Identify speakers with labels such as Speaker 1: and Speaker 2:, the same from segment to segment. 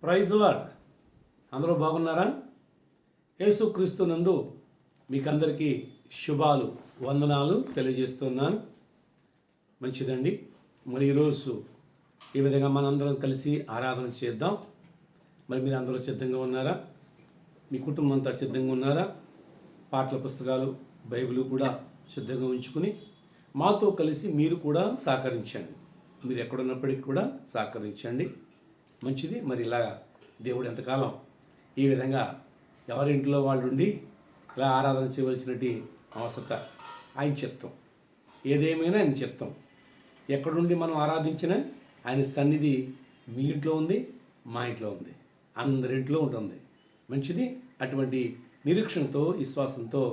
Speaker 1: Praise lord. అందరూ బాగున్నారా? యేసుక్రీస్తు నందు మీకందరికీ శుభాలు వందనాలు తెలియజేస్తున్నాను. మంచిదండి. మరి ఈరోజు ఈ విధంగా మనందరం కలిసి ఆరాధన చేద్దాం. మరి మీరు అందరూ సిద్ధంగా ఉన్నారా? మీ కుటుంబం అంతా సిద్ధంగా ఉన్నారా? పాటల పుస్తకాలు బైబిల్ కూడా సిద్ధంగా ఉంచుకుని మాతో కలిసి మీరు కూడా సహకరించండి. మీరు ఎక్కడున్నప్పటికీ కూడా సహకరించండి. మంచిది. మరి ఇలాగా దేవుడు ఎంతకాలం ఈ విధంగా ఎవరింట్లో వాళ్ళు ఉండి ఇలా ఆరాధన చేయవలసినటువంటి అవసరత ఆయన చిత్తం. ఏదేమైనా ఆయన చిత్తం. ఎక్కడుండి మనం ఆరాధించినా ఆయన సన్నిధి మీ ఇంట్లో ఉంది, మా ఇంట్లో ఉంది, అందరింట్లో ఉంటుంది. మంచిది. అటువంటి నిరీక్షణతో విశ్వాసంతో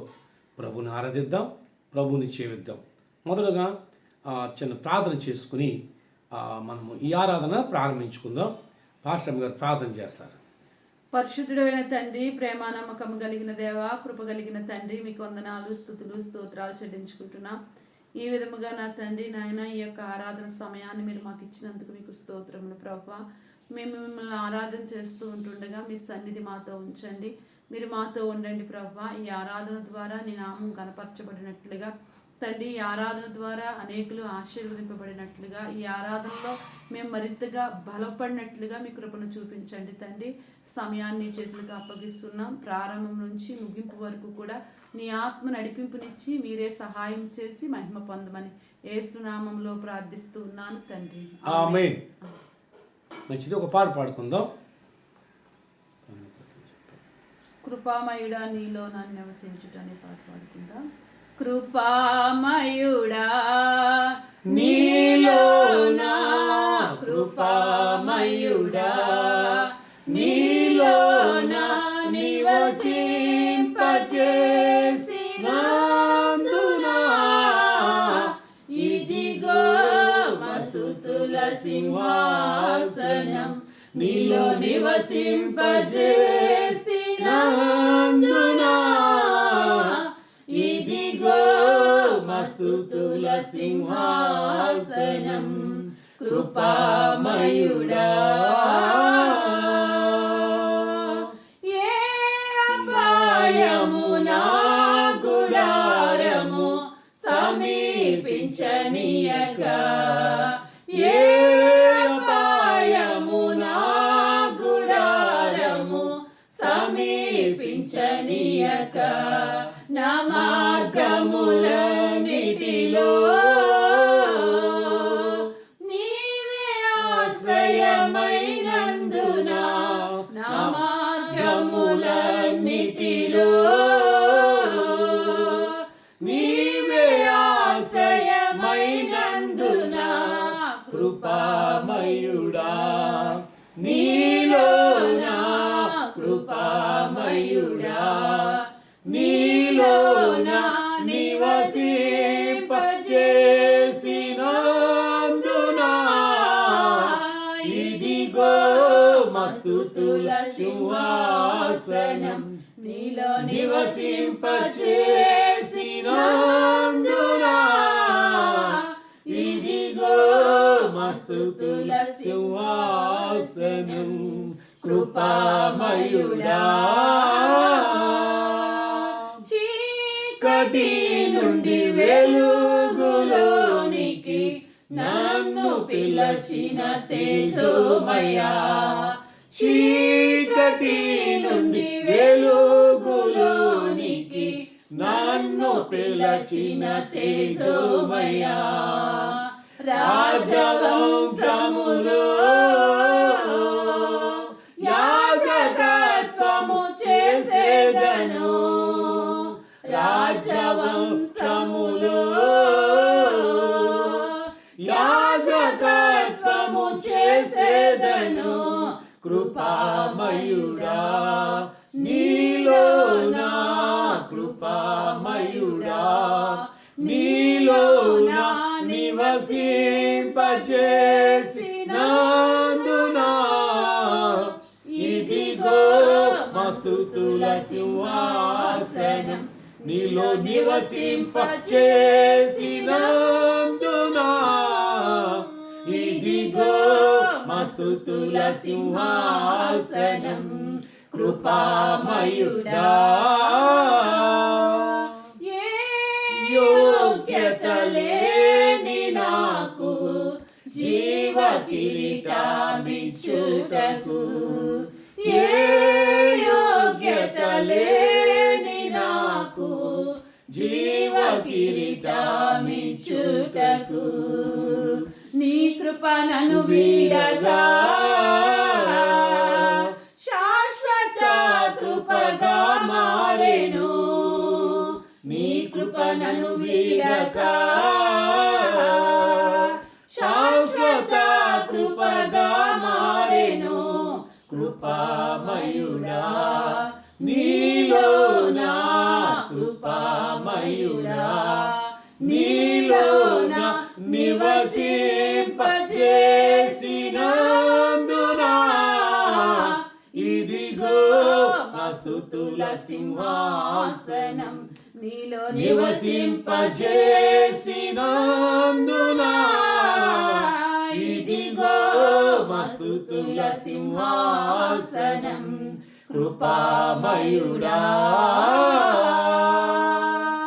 Speaker 1: ప్రభుని ఆరాధిద్దాం, ప్రభుని చేవిద్దాం. మొదలుగా చిన్న ప్రార్థన చేసుకుని మనము ఈ ఆరాధన ప్రారంభించుకుందాం. పాస్టర్ గారు ప్రార్థన చేస్తారు.
Speaker 2: పరిశుద్ధుడైన తండ్రి, ప్రేమ నమ్మకం కలిగిన దేవ, కృప కలిగిన తండ్రి, మీకు వందనాలు, స్తుతులు, స్తోత్రాలు చెల్లించుకుంటున్నాం. ఈ విధముగా నా తండ్రి నాయన ఈ యొక్క ఆరాధన సమయాన్ని మీరు మాకు ఇచ్చినందుకు మీకు స్తోత్రములు ప్రభువా. మేము మిమ్మల్ని ఆరాధన చేస్తూ ఉంటుండగా మీ సన్నిధి మాతో ఉంచండి, మీరు మాతో ఉండండి ప్రభువా. ఈ ఆరాధన ద్వారా నీ నామం కనపరచబడినట్లుగా తండ్రి, ఈ ఆరాధన ద్వారా అనేకులు ఆశీర్వదింపబడినట్లుగా, ఈ ఆరాధనలో మేము మరింతగా బలపడినట్లుగా మీ కృపను చూపించండి తండ్రి. సమయాన్ని చేతులకు అప్పగిస్తున్నాం. ప్రారంభం నుంచి ముగింపు వరకు కూడా నీ ఆత్మ నడిపింపునిచ్చి మీరే సహాయం చేసి మహిమ పొందమని యేసునామంలో ప్రార్థిస్తూ ఉన్నాను తండ్రి.
Speaker 1: ఆమేన్. మంచిది. ఒక పాట పాడుకుందాం.
Speaker 2: కృపామయుడా నీలో నన్ను నివసించుట అనే పాట పాడుకుందాం. కృపామయుడా
Speaker 1: నీలోనా, కృపామయుడా నీలోనా నివసింపజేసినందునా
Speaker 2: ఇదిగో మస్తుతుల సింహాసనం నీలో నివసింపజేసినందునా ఇదిగో మస్తుతుల సింహాసనం కృపామయుడా. ఏ అపాయము నా గుడారము సమీపించనీయక, ఏ అపాయము నా గుడారము సమీపించనీయక, నా మార్గములన్నిటిలో నీవే ఆశ్రయమైనందున, నా మార్గములన్నిటిలో నీవే ఆశ్రయమైనందున కృపామయుడా నీలోనా, కృపామయుడా నీలోనా నివసింపజేసినందునా ఇదిగో మస్తుతుల సింహాసనం నీలో నివసింపజేసినందునా ఇదిగో మస్తుతుల సింహాసనం కృపామయుడా. చీకటి నుండి వెలుగులోనికి నన్ను పిలచిన తేజోమయా, చీకటి నుండి వెలుగులోనికి నన్ను పిలచిన తేజోమయా, రాజవంశములో యాజకత్వము చేసేదను, రాజవంశములో యాజకత్వము చేసేదను కృపామయుడా నీలోనా, కృపామయుడా నీలోనా నివసింపజేసినందునా ఇదిగో మస్తుతుల సింహాసనం నీలో నివసింపజేసినందునా ఇదిగో స్తుతుల సింహాసనం కృపామయుడా. ఏ యోగ్యత లేని నాకు జీవ కిరీటమిచ్చుటకు, ఏ యోగ్యత లేని నాకు జీవ కిరీటమిచ్చుటకు, నీ కృప నన్ను వీడగా శాశ్వత కృపగా మారెను. నీ కృప నన్ను వీడగా శాశ్వత కృపగా మారెను. కృపామయుడా నీలోనా, కృపామయుడా నీలోనా నివసింపజేసినందునా, ఇదిగో నా స్తుతుల సింహాసనం నీలో నివసింపజేసినందునా, ఇదిగో మా స్తుతుల సింహాసనం కృపామయుడా.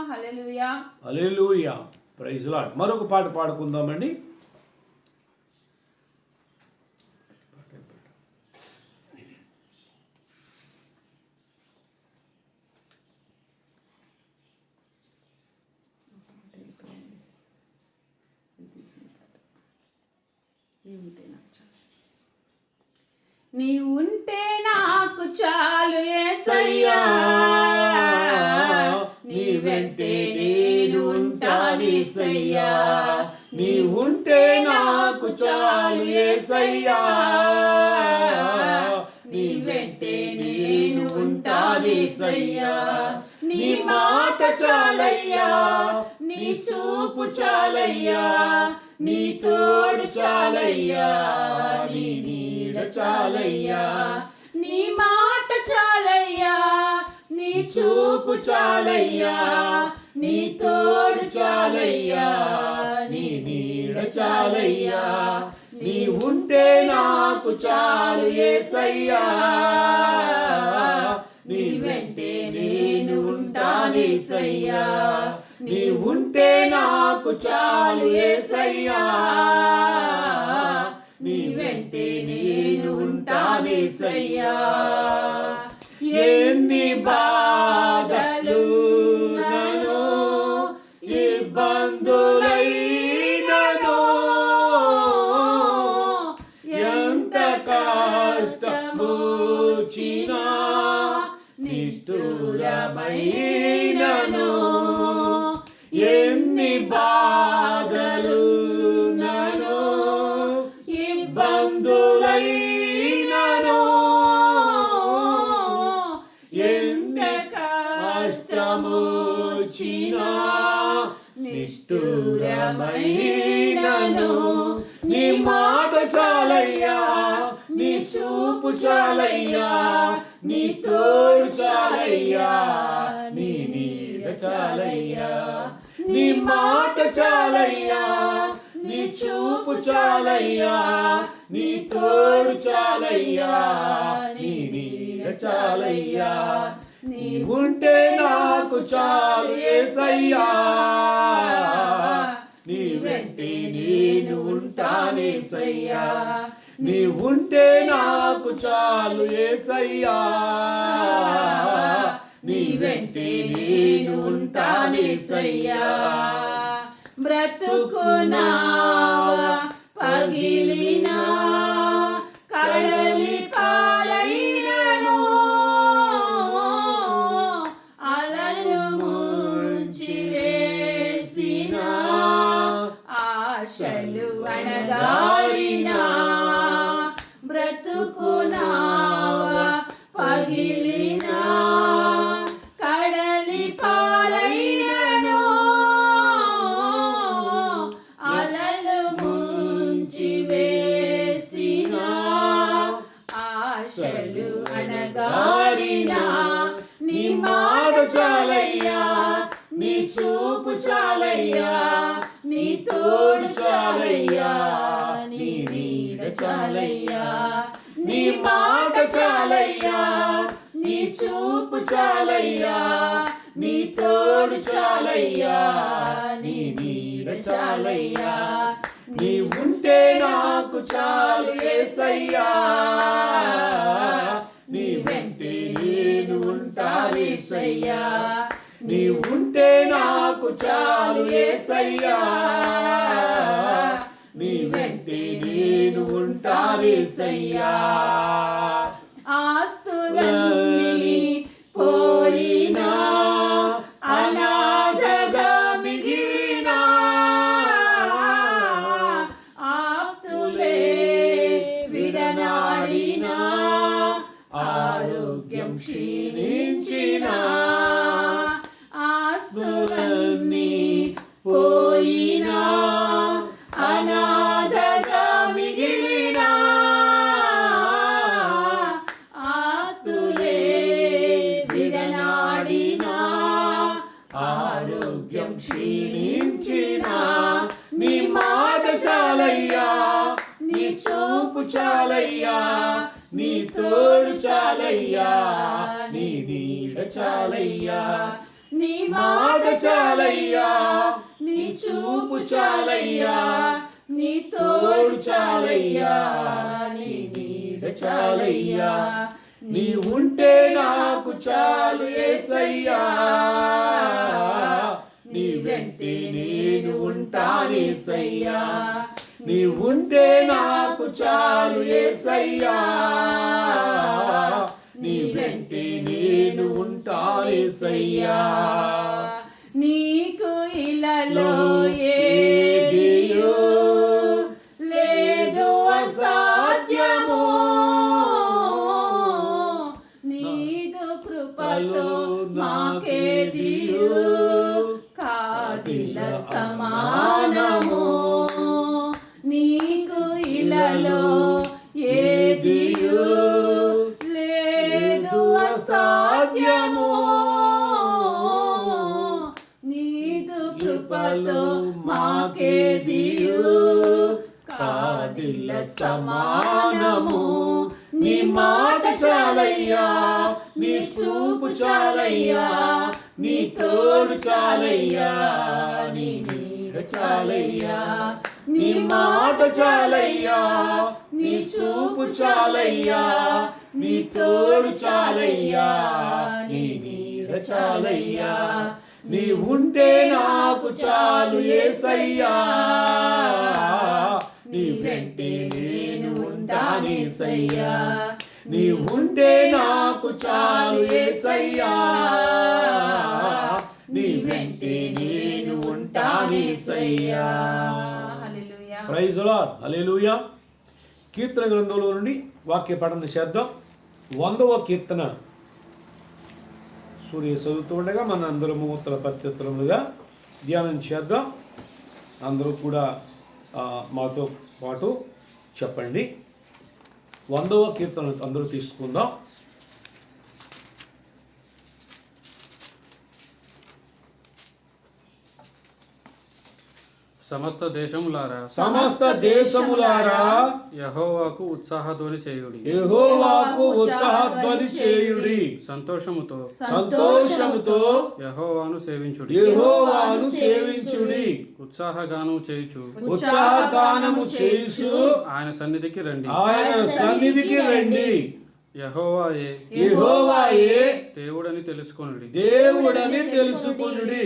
Speaker 2: హల్లెలూయా,
Speaker 1: హల్లెలూయా, ప్రైజ్ లార్డ్. మరొక పాట పాడుకుందామండి.
Speaker 2: నీ ఉంటే నాకు చాలు యేసయ్యా, నీ వెంటే నేను ఉంటాను యేసయ్యా.
Speaker 1: నీ ఉంటే నాకు చాలు యేసయ్యా,
Speaker 2: నీ వెంటే నేను ఉంటాను యేసయ్యా. నీ మాట చాలయ్యా, నీ చూపు చాలయ్యా, నీ తోడు చాలయ్యా, నీ నీడ చాలయ్యా. నీ మాట చాలయ్యా, నీ చూపు చాలయ్యా, నీ తోడు చాలయ్యా, నీ నీడ చాలయ్యా. నీ ఉంటే నాకు చాలు యేసయ్యా, నీ వెంటే నేను ఉంటాను యేసయ్యా. నీ ఉంటే నాకు చాలు యేసయ్యా, నీ వెంటే నేను ఉంటాను యేసయ్యా. ఎన్ని బాధలు నన్ను ఇబ్బందులైనను, ఎంత కష్టమొచ్చినా నిష్ఠురమైనను, ఎన్ని బాధలు నన్ను ఇబ్బందులైనను, ఎన్ని కష్టమొచ్చినా నిష్ఠురమైనను, నీ మాట చాలయ్యా, నీ చూపు చాలయ్యా, నీ తోడు చాలయ్యా, నీ నీడ చాలయ్యా. నీ మాట చాలయ్యా, నీ చూపు చాలయ్యా, నీ తోడు చాలయ్యా, నీ నీడ చాలయ్యా. నీ ఉంటే నాకు చాలు యేసయ్యా, నీ వెంటే నేను ఉంటాను యేసయ్యా. నీ ఉంటే నాకు చాలు యేసయ్యా, నీ వెంటే నేను ఉంటాను యేసయ్యా. బ్రతుకునావా పగిలినా కడలి పాలైనను, అలలు ముంచి వేసిన ఆశలు అణగారినా, బ్రతుకునావా పగిలినా కడలి పాలైనను, అలలు ముంచి వేసిన ఆశలు అణగారినా, నీ మాట చాలయ్యా, నీ చూపు చాలయ్యా, నీ తోడు చాలయ్యా, నీ నీడ చాలయ్యా, నీ మాట చాలయ్యా, నీ చూపు చాలయ్యా, నీ తోడు చాలయ్యా, నీ నీడ చాలయ్యా, నీ ఉంటే నాకు చాలు యేసయ్యా, నీ వెంటే నేను ఉంటానేసయ్యా, నీ ఉంటే నాకు చాలు యేసయ్యా, నీ వెంటే నేను ఉంటానేసయ్యా. ఆస్తులన్నీ పోయినా అనాథగా మిగిలినా, ఆప్తులే విడనాడినా, ఆరోగ్యం క్షీణించినా, ఆస్తులన్నీ పోయినా అనాథగా మిగిలినా, ఆప్తులే విడనాడినా, ఆరోగ్యం క్షీణించినా, నీ మాట చాలయ్యా, నీ చూపు చాలయ్యా, నీ తోడు చాలయ్యా, నీ నీడ చాలయ్యా, నీ మాట చాలయ్యా, నీ చూపు చాలయ్యా, నీ తోడు చాలయ్యా, నీ నీడ చాలయ్యా, నీ ఉంటే నాకు చాలు యేసయ్యా, నీ వెంటే నేను ఉంటానేసయ్యా, నీ ఉంటే నాకు చాలు యేసయ్యా, నీ వెంటే నేను ఉంటానేసయ్యా. నీకు ఇలలో ఏదియో లేదు అసాధ్యము, నీదు కృపలో మాకేదియో కాదిల సమానము, నీకు ఇలలో ఏదియో లేదు అసాధ్యము, నీదు కృపతో మాకేదియో కాదిల సమానము, నీ మాట చాలయ్యా, నీ చూపు చాలయ్యా, నీ తోడు చాలయ్యా, నీ నీడ చాలయ్యా, నీ మాట చాలయ్యా, నీ చూపు చాలయ్యా, నీ తోడు చాలయ్యా, నీ నీడ చాలయ్యా, నీ ఉంటే నాకు చాలు యేసయ్యా, నీ వెంటే నేను ఉంటానేసయ్యా, నీ ఉంటే నాకు చాలు యేసయ్యా, నీ వెంటే నేను ఉంటానేసయ్యా.
Speaker 1: ప్రైజ్ ది లార్డ్, హల్లెలూయా. కీర్తన గ్రంథంలో నుండి వాక్య పఠనం చేద్దాం. 100వ కీర్తన సూర్య చదువుతూ ఉండగా మన అందరము ఉత్తర ప్రత్యుత్తరములుగా ధ్యానం చేద్దాం. అందరూ కూడా మాతో పాటు చెప్పండి. 100వ కీర్తన అందరూ తీసుకుందాం.
Speaker 3: సమస్త దేశములారా
Speaker 1: సమస్త దేశములారా
Speaker 3: యెహోవాకు ఉత్సాహధ్వని చేయుడి,
Speaker 1: యెహోవాకు ఉత్సాహధ్వని చేయుడి,
Speaker 3: సంతోషముతో
Speaker 1: సంతోషముతో
Speaker 3: యెహోవాను సేవించుడి,
Speaker 1: యెహోవాను సేవించుడి,
Speaker 3: ఉత్సాహగానము చేయుచు
Speaker 1: ఉత్సాహగానము చేయుచు
Speaker 3: ఆయన సన్నిధికి రండి,
Speaker 1: ఆయన సన్నిధికి రండి.
Speaker 3: యెహోవాయే
Speaker 1: యెహోవాయే
Speaker 3: దేవుడని తెలుసుకొనుడి,
Speaker 1: దేవుడని తెలుసుకొనుడి,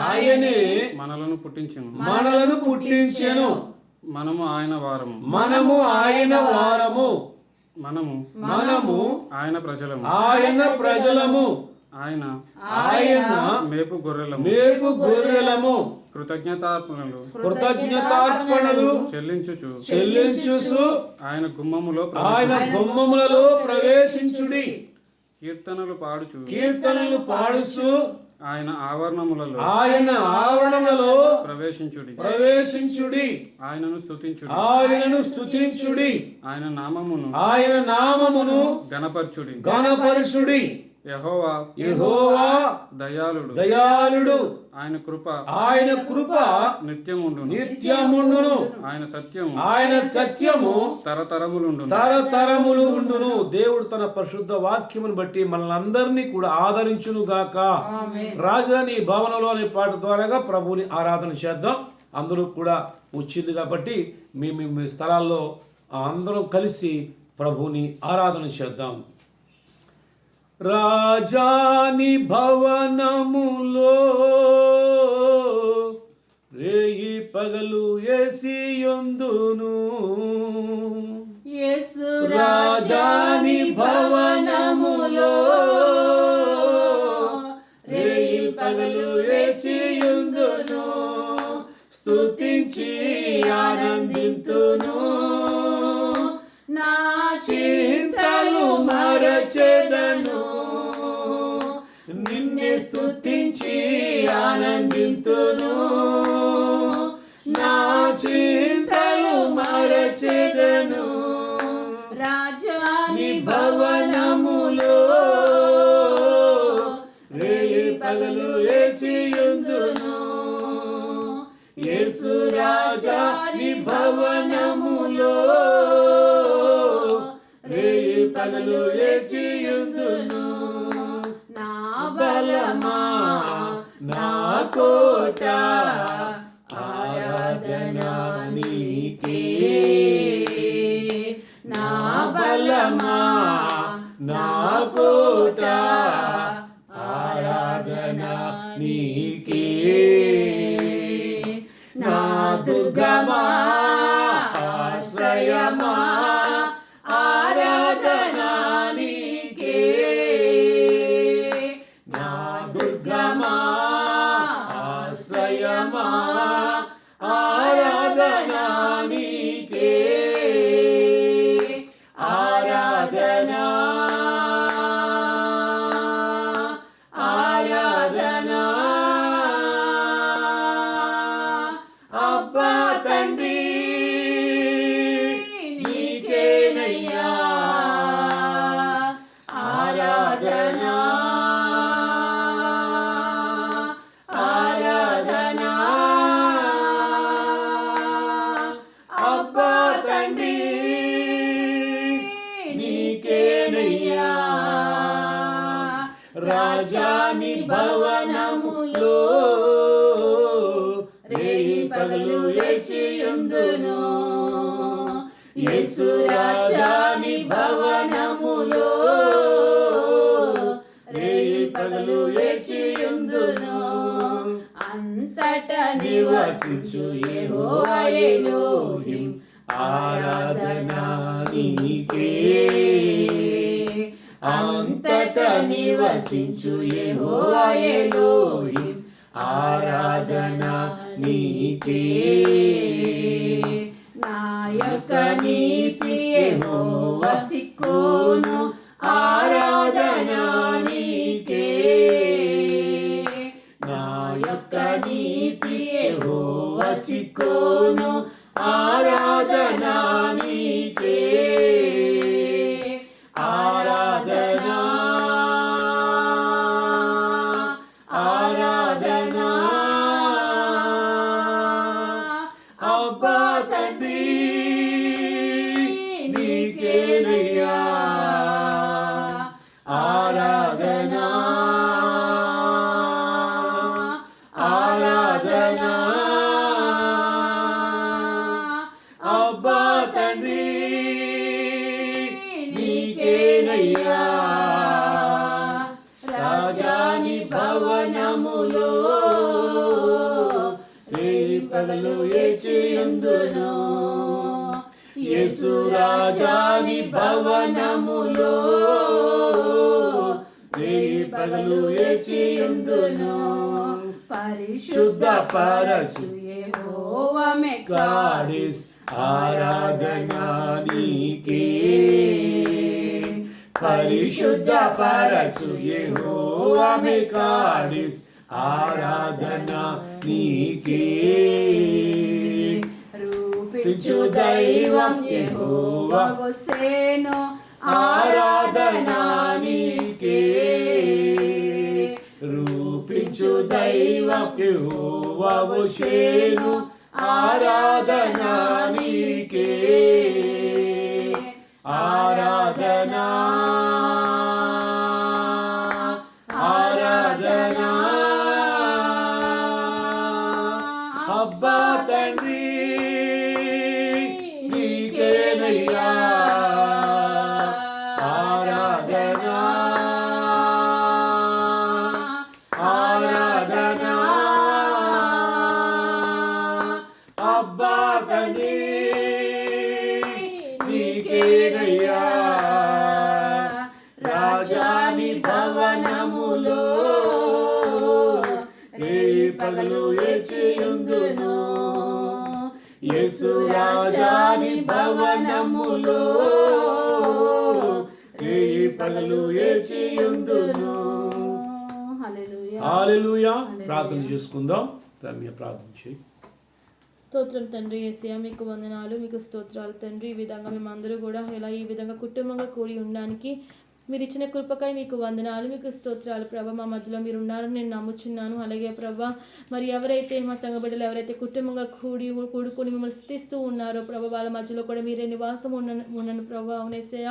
Speaker 1: ఆయనే
Speaker 3: మనలను పుట్టించెను,
Speaker 1: మనలను పుట్టించెను,
Speaker 3: మనము ఆయన వారము,
Speaker 1: మనము ఆయన వారము,
Speaker 3: మనము ఆయన ప్రజలము,
Speaker 1: ఆయన ప్రజలము,
Speaker 3: ఆయన
Speaker 1: మేపు
Speaker 3: మేపు
Speaker 1: గొర్రెలము,
Speaker 3: కృతజ్ఞతార్పణలు చెల్లించుచు ఆయన గుమ్మములలో
Speaker 1: ప్రవేశించుడి,
Speaker 3: కీర్తనలు
Speaker 1: పాడుచు
Speaker 3: ఆయన ఆవరణములలో
Speaker 1: ప్రవేశించుడి,
Speaker 3: ఆయనను స్తుతించుడి, ఆయన నామమును
Speaker 1: గణపరచుడి,
Speaker 3: యెహోవా
Speaker 1: యెహోవా
Speaker 3: దయాళుడు,
Speaker 1: దయాళుడు,
Speaker 3: ఆయన కృప నిత్యముండును,
Speaker 1: నిత్యముండును,
Speaker 3: ఆయన సత్యము
Speaker 1: తరతరములు ఉండును. దేవుడు తన పరిశుద్ధ వాక్యమును బట్టి మనల్ని అందరినీ కూడా ఆదరించును గాక. రాజధాని భవనంలో అనే పాట ద్వారాగా ప్రభువుని ఆరాధన చేద్దాం. అందరూ కూడా వచ్చింది కాబట్టి మీ మీ స్థలాల్లో అందరూ కలిసి ప్రభువుని ఆరాధన చేద్దాం. రాజాని భవనములో రేయి పగలు యేసియుందును,
Speaker 2: యేసు రాజాని భవనములో రేయి పగలు వేచియుందును, స్తుతించి ఆనందింతును, నా చింతలు మరచెదను, నిన్నే స్తుతించి ఆనందింతును, నా చింతలు మరచెదను. రాజాని భవనములో రేయి పగలు వేచియుందును, యేసు రాజాని భవనములో రేయి పగలు వేచియుందును. నా బలమా, నా కోట, ఆరాధన నీకే. నా బలమా, నా కోట, ఆరాధన నీకే. నా దుర్గమా, ఆశ్రయమా, ఆరాధన నీకే. నా దుర్గమా, ఆశ్రయమా, ఆరాధన నీకే. ఆరాధన, ఆరాధన. అబ్బా తండ్రి నీకేనయ్యా ఆరాధన, ఆరాధన. అబ్బా తండ్రి నీకేనయ్యా. రాజాని భవనములో రేయి పగలు వేచియుందును, యేసు రాజాని భవనములో రేయి పగలు వేచియుందును. అంతట నివసించు యెహోవా ఎలోహిం, ఆరాధన నీకే. అంతట నివసించు యెహోవా ఎలోహిం, ఆరాధన నీకే. నా యొక్క నీతి యెహోవా సిక్కోను, ఆరాధన నీకే. నా యొక్క నీతి యెహోవా సిక్కోను, ఆరాధన నీకే. ఆరాధన, ఆరాధన. అబ్బా తండ్రి నీకేనయ్యా ఆరాధన, ఆరాధన. అబ్బా తండ్రి నీకేనయ్యా. రాజాని భవనములో రేయి పగలు వేచియుందును, యేసు రాజాని భవనములో రేయి పగలు వేచియుందును. పరిశుద్ధ పరచు యెహోవా మెక్కాడిస్, ఆరాధన నీకే. పరిశుద్ధ పరచు యెహోవా మెక్కాడిస్, ఆరాధన నీకే. రూపించు దైవం యెహోవా వసేను, ఆరాధన నీకే. దైవం
Speaker 1: యెహోవావు షేను ఆరాధన నీకే ఆరాధనా ఆరాధనా అబ్బా తండ్రి నీకేనయ్యా ఆరాధనా ఆరాధనా అబ్బా తండ్రి నీకేనయ్యా రాజాని భవనములో రేయి పగలు వేచియుందును యేసు రాజాని భవనములో రేయి పగలు వేచియుందును. హల్లెలూయా. ప్రార్థన చేసుకుందాం. రమ్య ప్రార్థన చేయి.
Speaker 4: స్తోత్రం తండ్రి యేసయ్య, మీకు వందనాలు, మీకు స్తోత్రాలు తండ్రి. ఈ విధంగా మేమందరూ కూడా ఇలా ఈ విధంగా కుటుంబంగా కూడి ఉండడానికి మీరు ఇచ్చిన కృపకై మీకు వందనాలు, మీకు స్తోత్రాలు ప్రభా. మా మధ్యలో మీరు ఉన్నారని నేను నమ్ముచున్నాను. అలాగే ప్రభా, మరి ఎవరైతే మా సంఘ బిడ్డలు ఎవరైతే కుటుంబంగా కూడుకొని మిమ్మల్ని స్తుతిస్తూ ఉన్నారో ప్రభా, వాళ్ళ మధ్యలో కూడా మీరే నివాసం ఉన్నాను ప్రభా. అవునేసయ్య.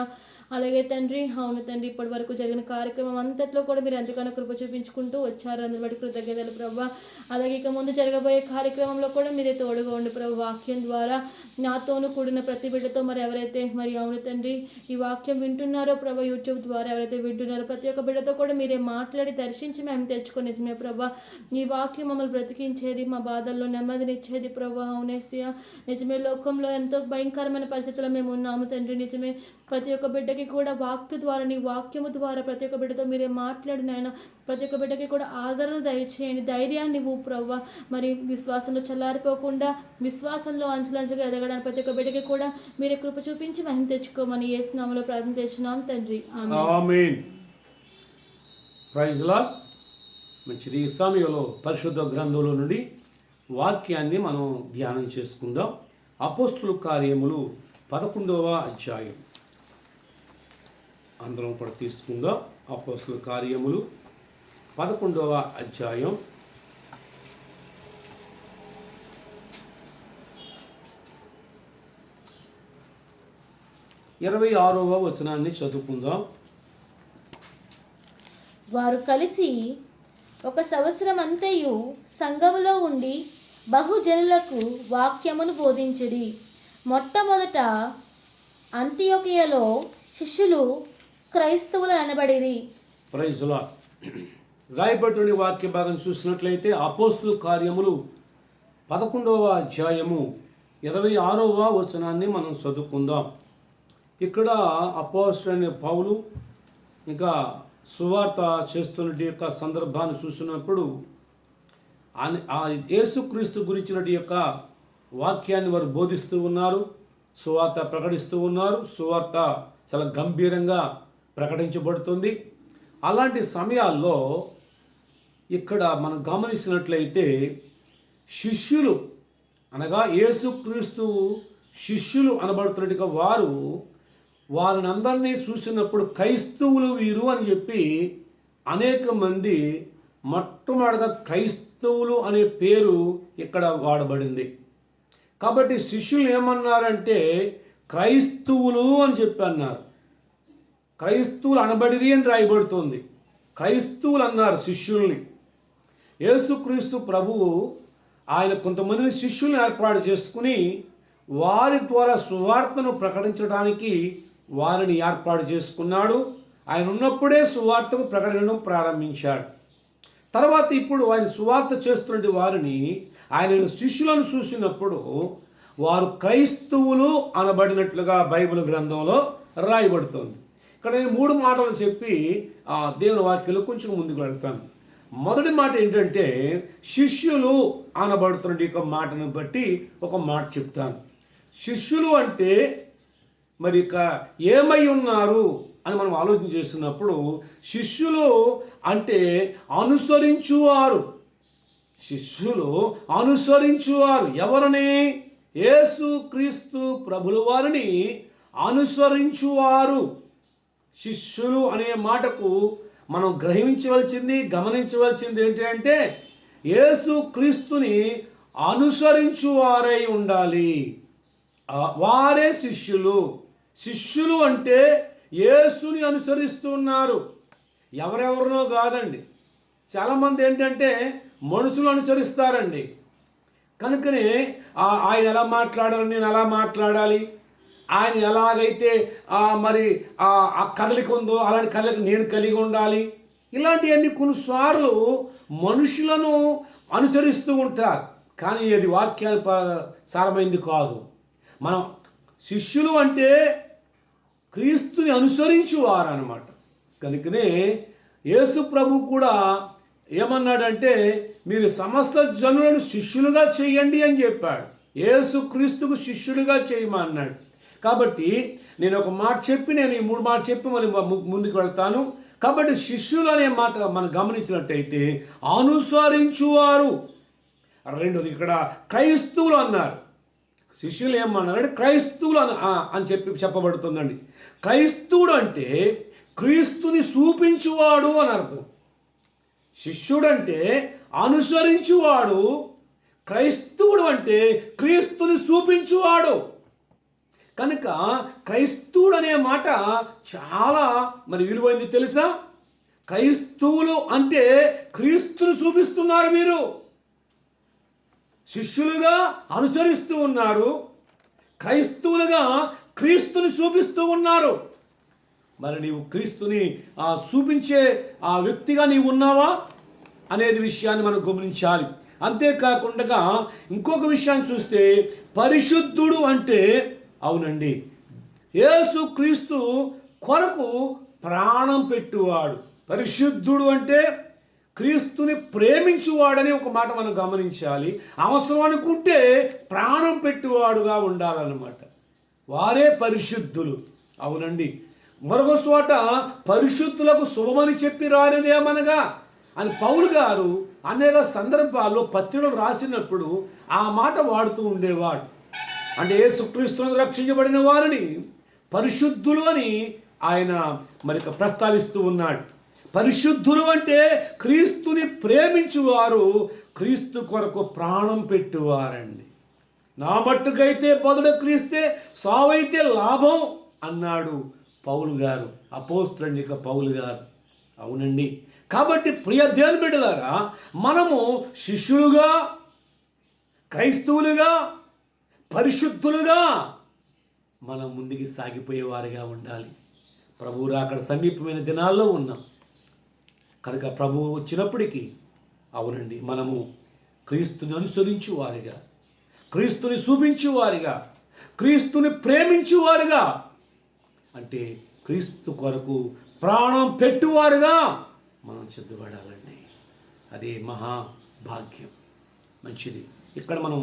Speaker 4: అలాగే తండ్రి, అవును తండ్రి, ఇప్పటి వరకు జరిగిన కార్యక్రమం అంతట్లో కూడా మీరు ఎంతగానో కృప చూపించుకుంటూ వచ్చారు. అందుని బట్టి కృతజ్ఞతలు ప్రభా. అలాగే ఇక ముందు జరగబోయే కార్యక్రమంలో కూడా మీరే తోడుగా ఉండి ప్రభు. వాక్యం ద్వారా నాతోనూ కూడిన ప్రతి బిడ్డతో మరి ఎవరైతే మరి అవును తండ్రి ఈ వాక్యం వింటున్నారో ప్రభా, యూట్యూబ్ ద్వారా ఎవరైతే వింటున్నారో ప్రతి ఒక్క బిడ్డతో కూడా మీరే మాట్లాడి దర్శించి మేము తెచ్చుకొని నిజమే ప్రభా. ఈ వాక్యం మమ్మల్ని బ్రతికించేది, మా బాధల్లో నెమ్మదినిచ్చేది ప్రభా. అవునేసియా, నిజమే. లోకంలో ఎంతో భయంకరమైన పరిస్థితుల్లో మేము ఉన్నాము తండ్రి. నిజమే. ప్రతి ఒక్క బిడ్డకి కూడా వాక్య ద్వారా, నీ వాక్యము ద్వారా ప్రతి ఒక్క బిడ్డతో మీరే మాట్లాడిన ఆయన ప్రతి ఒక్క బిడ్డకి కూడా ఆదరణ దయచేయండి, ధైర్యాన్ని ఇవ్వు ప్రభా. మరి విశ్వాసంలో చల్లారిపోకుండా విశ్వాసంలో అంచెలంచెగా ఎదగడానికి ప్రతి ఒక్క బిడ్డకి కూడా మీరే కృప చూపించి మహిమ తెచ్చుకోమని యేసు నామములో ప్రార్థన చేస్తున్నాం తండ్రి.
Speaker 1: ఆమేన్. Praise lord. మంచిది. ఈ సమయంలో పరిశుద్ధ గ్రంథంలో నుండి వాక్యాన్ని మనం ధ్యానం చేసుకుందాం. అపోస్తుల కార్యములు 11వ అధ్యాయం అందరం కూడా తీసుకుందాం. అపోస్తుల కార్యములు 11వ అధ్యాయం 26వ వచనాన్ని చదువుకుందాం.
Speaker 5: వారు కలిసి 1 సంవత్సరం అంతయు సంఘములో ఉండి బహుజనులకు వాక్యమును బోధించిరి. మొట్టమొదట అంతియోకియలో శిష్యులు క్రైస్తవులు అనబడిరి.
Speaker 1: Praise lord. రాయబడిన వాక్య భాగం చూసినట్లయితే అపోస్తుల కార్యములు 11వ అధ్యాయము 26వ వచనాన్ని మనం చదువుకుందాం. ఇక్కడ అపోస్తలుడైన పౌలు ఇంకా సువార్త చేస్తున్న యొక్క సందర్భాన్ని చూసినప్పుడు ఆ యేసుక్రీస్తు గురించిన యొక్క వాక్యాన్ని వారు బోధిస్తూ ఉన్నారు, సువార్త ప్రకటిస్తూ ఉన్నారు. సువార్త చాలా గంభీరంగా ప్రకటించబడుతుంది. అలాంటి సమయాల్లో ఇక్కడ మనం గమనించినట్లయితే శిష్యులు అనగా యేసుక్రీస్తు శిష్యులు అనబడుతున్నట్టుగా వారిని అందరినీ చూసినప్పుడు క్రైస్తవులు వీరు అని చెప్పి అనేక మంది మొట్టమొదటిగా క్రైస్తవులు అనే పేరు ఇక్కడ వాడబడింది. కాబట్టి శిష్యులు ఏమన్నారంటే క్రైస్తవులు అని చెప్పి అన్నారు. క్రైస్తవులు అనబడిరి అని రాయబడుతుంది. క్రైస్తవులు అన్నారు శిష్యుల్ని. యేసుక్రీస్తు ప్రభువు ఆయన కొంతమందిని శిష్యుల్ని ఏర్పాటు చేసుకుని వారి ద్వారా సువార్తను ప్రకటించడానికి వారిని ఏర్పాటు చేసుకున్నాడు. ఆయన ఉన్నప్పుడే సువార్తను ప్రకటించడం ప్రారంభించాడు. తర్వాత ఇప్పుడు ఆయన సువార్త చేస్తున్న వారిని ఆయన శిష్యులను చూసినప్పుడు వారు క్రైస్తవులు అనబడినట్లుగా బైబిల్ గ్రంథంలో రాయబడుతుంది. ఇక్కడ నేను 3 మాటలు చెప్పి ఆ దేవుని వాక్యంలో కొంచెం ముందుకు వెళ్తాను. మొదటి మాట ఏంటంటే శిష్యులు అనబడుతున్న యొక్క మాటను బట్టి ఒక మాట చెప్తాను. శిష్యులు అంటే మరి ఇక ఏమై ఉన్నారు అని మనం ఆలోచన చేస్తున్నప్పుడు శిష్యులు అంటే అనుసరించువారు. శిష్యులు అనుసరించువారు ఎవరిని? యేసుక్రీస్తు ప్రభుల వారిని అనుసరించువారు. శిష్యులు అనే మాటకు మనం గ్రహించవలసింది, గమనించవలసింది ఏంటంటే యేసు క్రీస్తుని అనుసరించువారై ఉండాలి. వారే శిష్యులు. శిష్యులు అంటే యేసుని అనుసరిస్తున్నారు, ఎవరెవరినో కాదండి. చాలామంది ఏంటంటే మనుషులు అనుసరిస్తారండి. కనుకనే ఆయన ఎలా మాట్లాడాలి, నేను అలా మాట్లాడాలి, ఆయన ఎలాగైతే మరి ఆ కదలిక ఉందో అలాంటి కదలిక నేను కలిగి ఉండాలి. ఇలాంటివన్నీ కొన్నిసార్లు మనుషులను అనుసరిస్తూ ఉంటారు, కానీ అది వాక్యానుసారమైంది కాదు. మనం శిష్యులు అంటే క్రీస్తుని అనుసరించువారు అన్నమాట. కనుకనే యేసు ప్రభు కూడా ఏమన్నాడంటే మీరు సమస్త జనులను శిష్యులుగా చేయండి అని చెప్పాడు. యేసు క్రీస్తుకు శిష్యులుగా చేయమన్నాడు. కాబట్టి నేను ఒక మాట చెప్పి నేను ఈ 3 మాటలు చెప్పి మళ్ళీ ముందుకు వెళ్తాను. కాబట్టి శిష్యులు అనే మాట మనం గమనించినట్టయితే అనుసరించువారు. రెండోది ఇక్కడ క్రైస్తవులు అన్నారు. శిష్యులు ఏమన్నారంటే క్రైస్తవులు అని చెప్పబడుతుందండి. క్రైస్తవుడు అంటే క్రీస్తుని చూపించువాడు అని అర్థం. శిష్యుడు అంటే అనుసరించువాడు, క్రైస్తవుడు అంటే క్రీస్తుని చూపించువాడు. కనుక క్రైస్తవుడు అనే మాట చాలా మరి విలువైంది తెలుసా? క్రైస్తవులు అంటే క్రీస్తుని చూపిస్తున్నారు. మీరు శిష్యులుగా అనుసరిస్తూ ఉన్నారు, క్రైస్తవులుగా క్రీస్తుని చూపిస్తూ ఉన్నారు. మరి నీవు క్రీస్తుని చూపించే ఆ వ్యక్తిగా నీవు ఉన్నావా అనేది విషయాన్ని మనం గమనించాలి. అంతేకాకుండా ఇంకొక విషయాన్ని చూస్తే పరిశుద్ధుడు అంటే అవునండి యేసు క్రీస్తు కొరకు ప్రాణం పెట్టువాడు. పరిశుద్ధుడు అంటే క్రీస్తుని ప్రేమించువాడని ఒక మాట మనం గమనించాలి. అవసరం అనుకుంటే ప్రాణం పెట్టువాడుగా ఉండాలన్నమాట. వారే పరిశుద్ధులు. అవునండి. మరొక చోట పరిశుద్ధులకు శుభమని చెప్పి రానిదేమనగా అని పౌలు గారు అనేక సందర్భాల్లో పత్రికలు రాసినప్పుడు ఆ మాట వాడుతూ ఉండేవాడు. అంటే యేసుక్రీస్తును రక్షించబడిన వారిని పరిశుద్ధులు అని ఆయన మరి ప్రస్తావిస్తూ ఉన్నాడు. పరిశుద్ధులు అంటే క్రీస్తుని ప్రేమించువారు, క్రీస్తు కొరకు ప్రాణం పెట్టువారండి. నా మట్టుకైతే బదులు క్రీస్తే, సావైతే లాభం అన్నాడు పౌలు గారు, అపోస్తలుడైన పౌలు గారు. అవునండి. కాబట్టి ప్రియ దేవుని బిడ్డలారా, మనము శిష్యులుగా, క్రైస్తవులుగా, పరిశుద్ధులుగా మనం ముందుకు సాగిపోయేవారిగా ఉండాలి. ప్రభువు రాకడ సమీపమైన దినాల్లో ఉన్నాం కనుక ప్రభువు వచ్చినప్పటికీ అవునండి మనము క్రీస్తుని అనుసరించు వారిగా, క్రీస్తుని చూపించు వారిగా, క్రీస్తుని ప్రేమించు వారిగా, అంటే క్రీస్తు కొరకు ప్రాణం పెట్టువారుగా మనం సిద్ధపడాలండి. అదే మహాభాగ్యం. మంచిది. ఇక్కడ మనం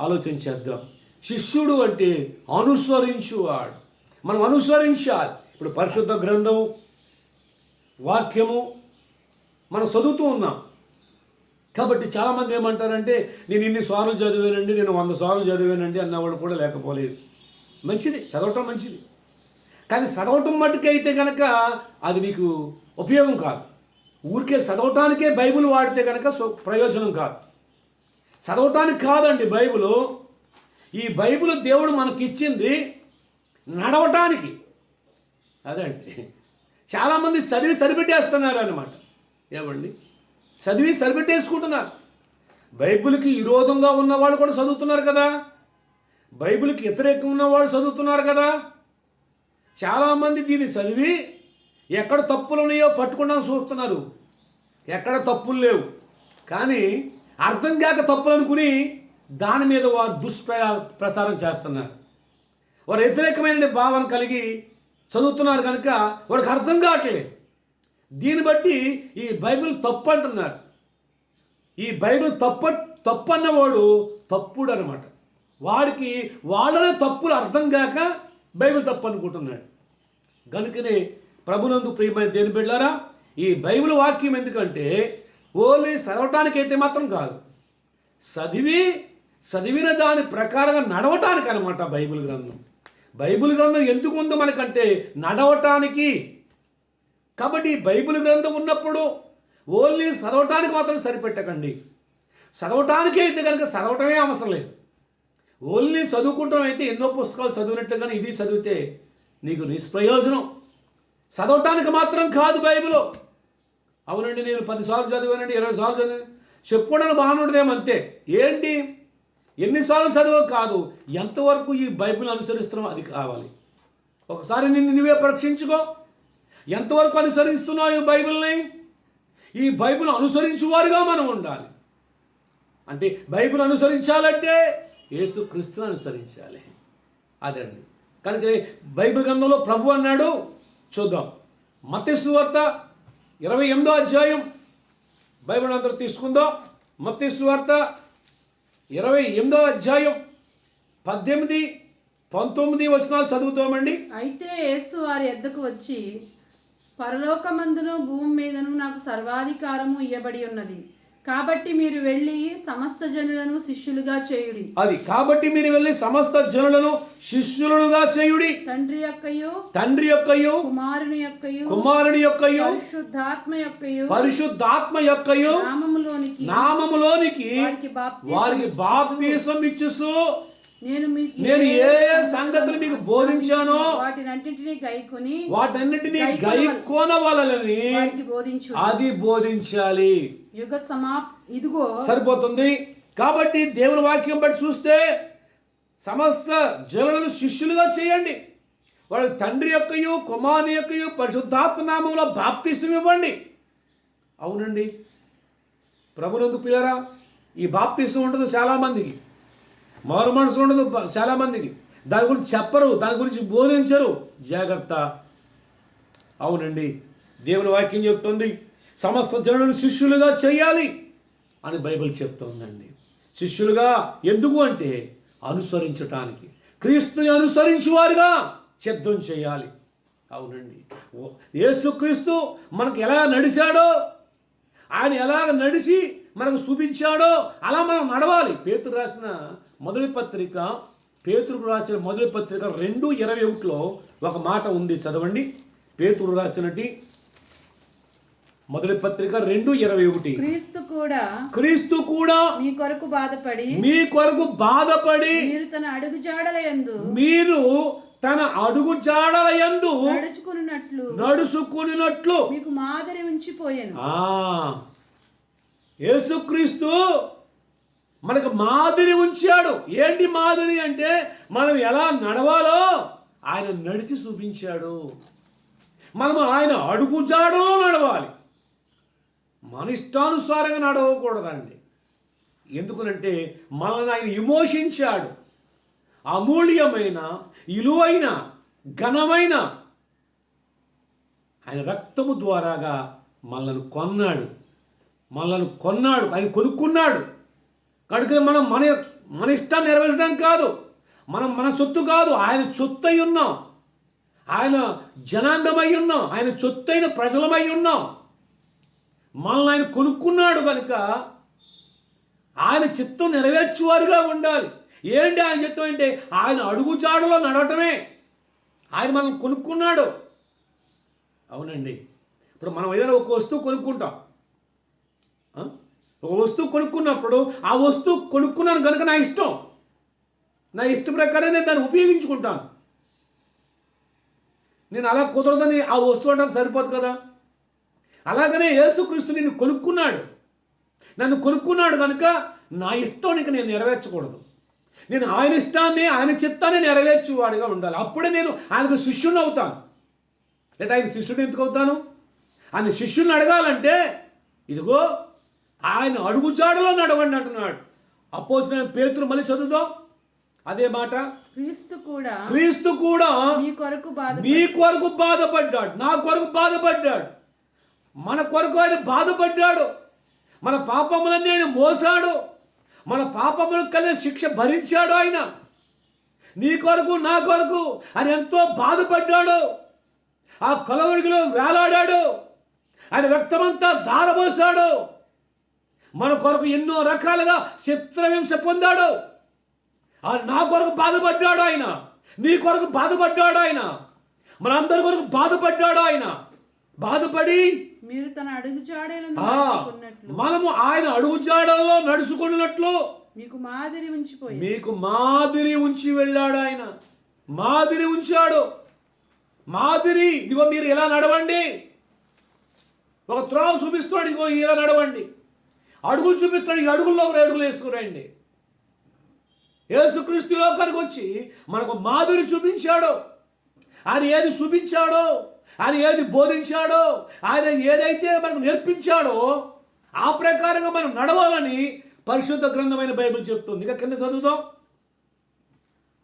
Speaker 1: ఆలోచించేద్దాం. శిష్యుడు అంటే అనుసరించువాడు. మనం అనుసరించాలి. ఇప్పుడు పరిశుద్ధ గ్రంథం, వాక్యము మనం చదువుతూ ఉన్నాం. కాబట్టి చాలామంది ఏమంటారంటే నేను ఇన్ని సార్లు చదివానండి, నేను 100 సార్లు చదివానండి అన్నవాడు కూడా లేకపోలేదు. మంచిది, చదవటం మంచిది. కానీ చదవటం మట్టుకైతే కనుక అది నీకు ఉపయోగం కాదు. ఊరికే చదవటానికే బైబిల్ వాడితే కనుక ప్రయోజనం కాదు. చదవటానికి కాదండి బైబిల్. ఈ బైబిల్ దేవుడు మనకిచ్చింది నడవటానికి. అదండి. చాలామంది చదివి సరిపెట్టేస్తున్నారు అన్నమాట. ఏమండి, చదివి సరిపెట్టేసుకుంటున్నారు. బైబిల్కి విరోధంగా ఉన్నవాళ్ళు కూడా చదువుతున్నారు కదా, బైబిల్కి వ్యతిరేకంగా ఉన్నవాళ్ళు చదువుతున్నారు కదా. చాలామంది దీన్ని చదివి ఎక్కడ తప్పులు ఉన్నాయో పట్టుకోవడానికి చూస్తున్నారు. ఎక్కడ తప్పులు లేవు, కానీ అర్థం కాక తప్పులు అనుకుని దాని మీద వారు ప్రచారం చేస్తున్నారు. వారు వ్యతిరేకమైన భావన కలిగి చదువుతున్నారు కనుక వారికి అర్థం కావట్లేదు. దీన్ని బట్టి ఈ బైబిల్ తప్పు అంటున్నారు. ఈ బైబిల్ తప్పు అన్నవాడు తప్పుడు అనమాట. వాడికి వాళ్ళనే తప్పులు అర్థం కాక బైబిల్ తప్పు అనుకుంటున్నాడు. కనుకనే ప్రభునందు ప్రియమైన దేవుని బిడ్డలారా, ఈ బైబిల్ వాక్యం ఎందుకంటే ఓన్లీ చదవటానికైతే మాత్రం కాదు, చదివిన దాని ప్రకారంగా నడవటానికి అనమాట బైబిల్ గ్రంథం. బైబిల్ గ్రంథం ఎందుకు ఉందో మనకంటే నడవటానికి. కాబట్టి ఈ బైబిల్ గ్రంథం ఉన్నప్పుడు ఓన్లీ చదవటానికి మాత్రం సరిపెట్టకండి. చదవటానికే అయితే కనుక చదవటమే అవసరం లేదు. ఓన్లీ చదువుకుంటాం అయితే ఎన్నో పుస్తకాలు చదివినట్టుగానే ఇది చదివితే నీకు నిష్ప్రయోజనం. చదవటానికి మాత్రం కాదు బైబిల్. అవునండి నేను 10 సార్లు చదివానండి, 20 సార్లు చదివాను చెప్పుకోవడానికి బాగుండదేమో అంతే. ఏంటి ఎన్నిసార్లు చదివో కాదు, ఎంతవరకు ఈ బైబిల్ అనుసరిస్తున్నావు అది కావాలి. ఒకసారి నిన్ను నువ్వే పరీక్షించుకో. ఎంతవరకు అనుసరిస్తున్నావు ఈ బైబిల్ని? ఈ బైబిల్ అనుసరించువారుగా మనం ఉండాలి. అంటే బైబిల్ అనుసరించాలంటే యేసుక్రీస్తుని అనుసరించాలి. అదండి. కనుక బైబిల్ గ్రంథంలో ప్రభు అన్నాడు, చూద్దాం. మత్తయి సువార్త 28వ అధ్యాయం బైబిల్ అందరూ తీసుకుందాం. మత్తయి సువార్త 28వ అధ్యాయం 18, 19 వచనాలు చదువుతామండి.
Speaker 2: అయితే యేసు వారి యొద్దకు వచ్చి, పరలోకమందును భూమి మీదను నాకు సర్వాధికారము ఇయ్యబడి ఉన్నది, కాబట్టి మీరు వెళ్ళి సమస్త జనులను శిష్యులుగా చేయుడి.
Speaker 1: అది కాబట్టి మీరు వెళ్ళి సమస్త జనులను శిష్యులుగా చేయుడి.
Speaker 2: తండ్రి
Speaker 1: యొక్కయు కుమారుని యొక్కయు పరిశుద్ధాత్మ యొక్కయు నామములోనికి వారికి బాప్తిసం ఇచ్చుసు నేను ఏ సంగతులు మీకు బోధించానో వాటన్నిటినీ గైకొనవలెనని అది బోధించాలి.
Speaker 2: ఇదిగో
Speaker 1: సరిపోతుంది. కాబట్టి దేవుని వాక్యం బట్టి చూస్తే సమస్త జనులను శిష్యులుగా చేయండి. వాడి తండ్రి యొక్కయు కుమారుని యొక్కయు పరిశుద్ధాత్మ నామములో బాప్తిసం ఇవ్వండి. అవునండి ప్రభునందు పిల్లరా, ఈ బాప్తిసం ఉండదు చాలామందికి, మారు మనసు ఉండదు చాలామందికి, దాని గురించి చెప్పరు, దాని గురించి బోధించరు. జాగ్రత్త. అవునండి దేవుని వాక్యం చెప్తుంది సమస్త జనులను శిష్యులుగా చేయాలి అని బైబిల్ చెప్తుందండి. శిష్యులుగా ఎందుకు అంటే అనుసరించటానికి, క్రీస్తుని అనుసరించువారుగా సిద్ధం చేయాలి. అవునండి యేసుక్రీస్తు మనకు ఎలా నడిచాడో, ఆయన ఎలాగ నడిచి మనకు చూపించాడో అలా మనం నడవాలి. పేతురు రాసిన మొదటి పత్రిక 2:21 ఒక మాట ఉంది, చదవండి. పేతురు రాసినటి మొదటి పత్రిక 2:21 క్రీస్తు కూడా
Speaker 2: మీ కొరకు బాధపడి
Speaker 1: మీరు తన అడుగు జాడలయందు నడుచుకున్నట్లు
Speaker 2: మీకు మాదిరి ఉంచిపోయాను.
Speaker 1: యేసుక్రీస్తు మనకు మాదిరి ఉంచాడు. ఏంటి మాదిరి అంటే మనం ఎలా నడవాలో ఆయన నడిచి చూపించాడు. మనం ఆయన అడుగు జాడలో నడవాలి, మన ఇష్టానుసారంగా నడవకూడదండి. ఎందుకనంటే మనల్ని ఆయన విమోచించాడు. అమూల్యమైన విలువైన ఘనమైన ఆయన రక్తము ద్వారాగా మనల్ని కొన్నాడు. ఆయన కొనుక్కున్నాడు. కనుక మనం మన ఇష్టాన్ని నెరవేర్చడం కాదు, మనం మన సొత్తు కాదు, ఆయన సొత్తు అయి ఉన్నాం, ఆయన జనాంగమై ఉన్నాం, ఆయన సొత్తైన ప్రజలమై ఉన్నాం. మనల్ని ఆయన కొనుక్కున్నాడు కనుక ఆయన చిత్తం నెరవేర్చువారుగా ఉండాలి. ఏంటి ఆయన చిత్తం అంటే ఆయన అడుగుజాడలో నడవటమే. ఆయన మనల్ని కొనుక్కున్నాడు. అవునండి ఇప్పుడు మనం ఏదైనా ఒక వస్తువు కొనుక్కుంటాం. ఒక వస్తువు కొనుక్కున్నప్పుడు ఆ వస్తువు కొనుక్కున్నాను కనుక నా ఇష్టం ప్రకారం నేను దాన్ని ఉపయోగించుకుంటాను. నేను అలా కుదరదని ఆ వస్తువు అంటే సరిపోదు కదా. అలాగనే యేసుక్రీస్తు నిన్ను కొనుక్కున్నాడు, నన్ను కొనుక్కున్నాడు కనుక నా ఇష్టం నీకు నేను నెరవేర్చకూడదు. నేను ఆయన ఇష్టాన్ని ఆయన చిత్తాన్ని నెరవేర్చువాడిగా ఉండాలి. అప్పుడే నేను ఆయనకు శిష్యుని అవుతాను. లేదా ఆయన శిష్యుని ఎందుకు అవుతాను? ఆయన శిష్యుని అడగాలంటే ఇదిగో ఆయన అడుగుజాడలో నడవండి అంటున్నాడు. అపోస్తలుడైన పేతురు మళ్ళీ చదువుదాం అదే మాట. క్రీస్తు కూడా మీ కొరకు బాధపడ్డాడు, నా కొరకు బాధపడ్డాడు, మన కొరకు ఆయన బాధపడ్డాడు. మన పాపములన్నీ ఆయన మోసాడు, మన పాపములకు కలిగిన శిక్ష భరించాడు. ఆయన నీ కొరకు నా కొరకు ఆయన ఎంతో బాధపడ్డాడు. ఆ కలవరిలో వేలాడాడు, ఆయన రక్తమంతా ధారపోసాడు. మన కొరకు ఎన్నో రకాలుగా చిత్రహింస పొందాడు. నా కొరకు బాధపడ్డాడు ఆయన, నీ కొరకు బాధపడ్డాడు ఆయన, మనందరి కొరకు బాధపడ్డాడు ఆయన. బాధపడి
Speaker 2: మీరు తన అడుగుజాడలను
Speaker 1: ఆ,
Speaker 2: నడుచుకున్నట్లు
Speaker 1: మనము ఆయన అడుగుజాడల్లో నడుచుకున్నట్లు
Speaker 2: మీకు మాదిరి ఉంచిపోయి
Speaker 1: మీకు మాదిరి ఉంచి వెళ్ళాడు. ఆయన మాదిరి ఉంచాడు. మాదిరి, ఇదిగో మీరు ఇలా నడవండి. ఒక త్రోవ చూపిస్తాడు, ఇదిగో ఇలా నడవండి. అడుగులు చూపిస్తాడు, ఈ అడుగుల్లో ఒక అడుగులు వేసుకురండి. యేసుక్రీస్తు లోకానికి వచ్చి మనకు మాదిరి చూపించాడు. ఆయన ఏది చూపించాడో, ఆయన ఏది బోధించాడో, ఆయన ఏదైతే మనకు నేర్పించాడో ఆ ప్రకారంగా మనం నడవాలని పరిశుద్ధ గ్రంథమైన బైబిల్ చెప్తుంది. ఇక కింద చదువుదాం.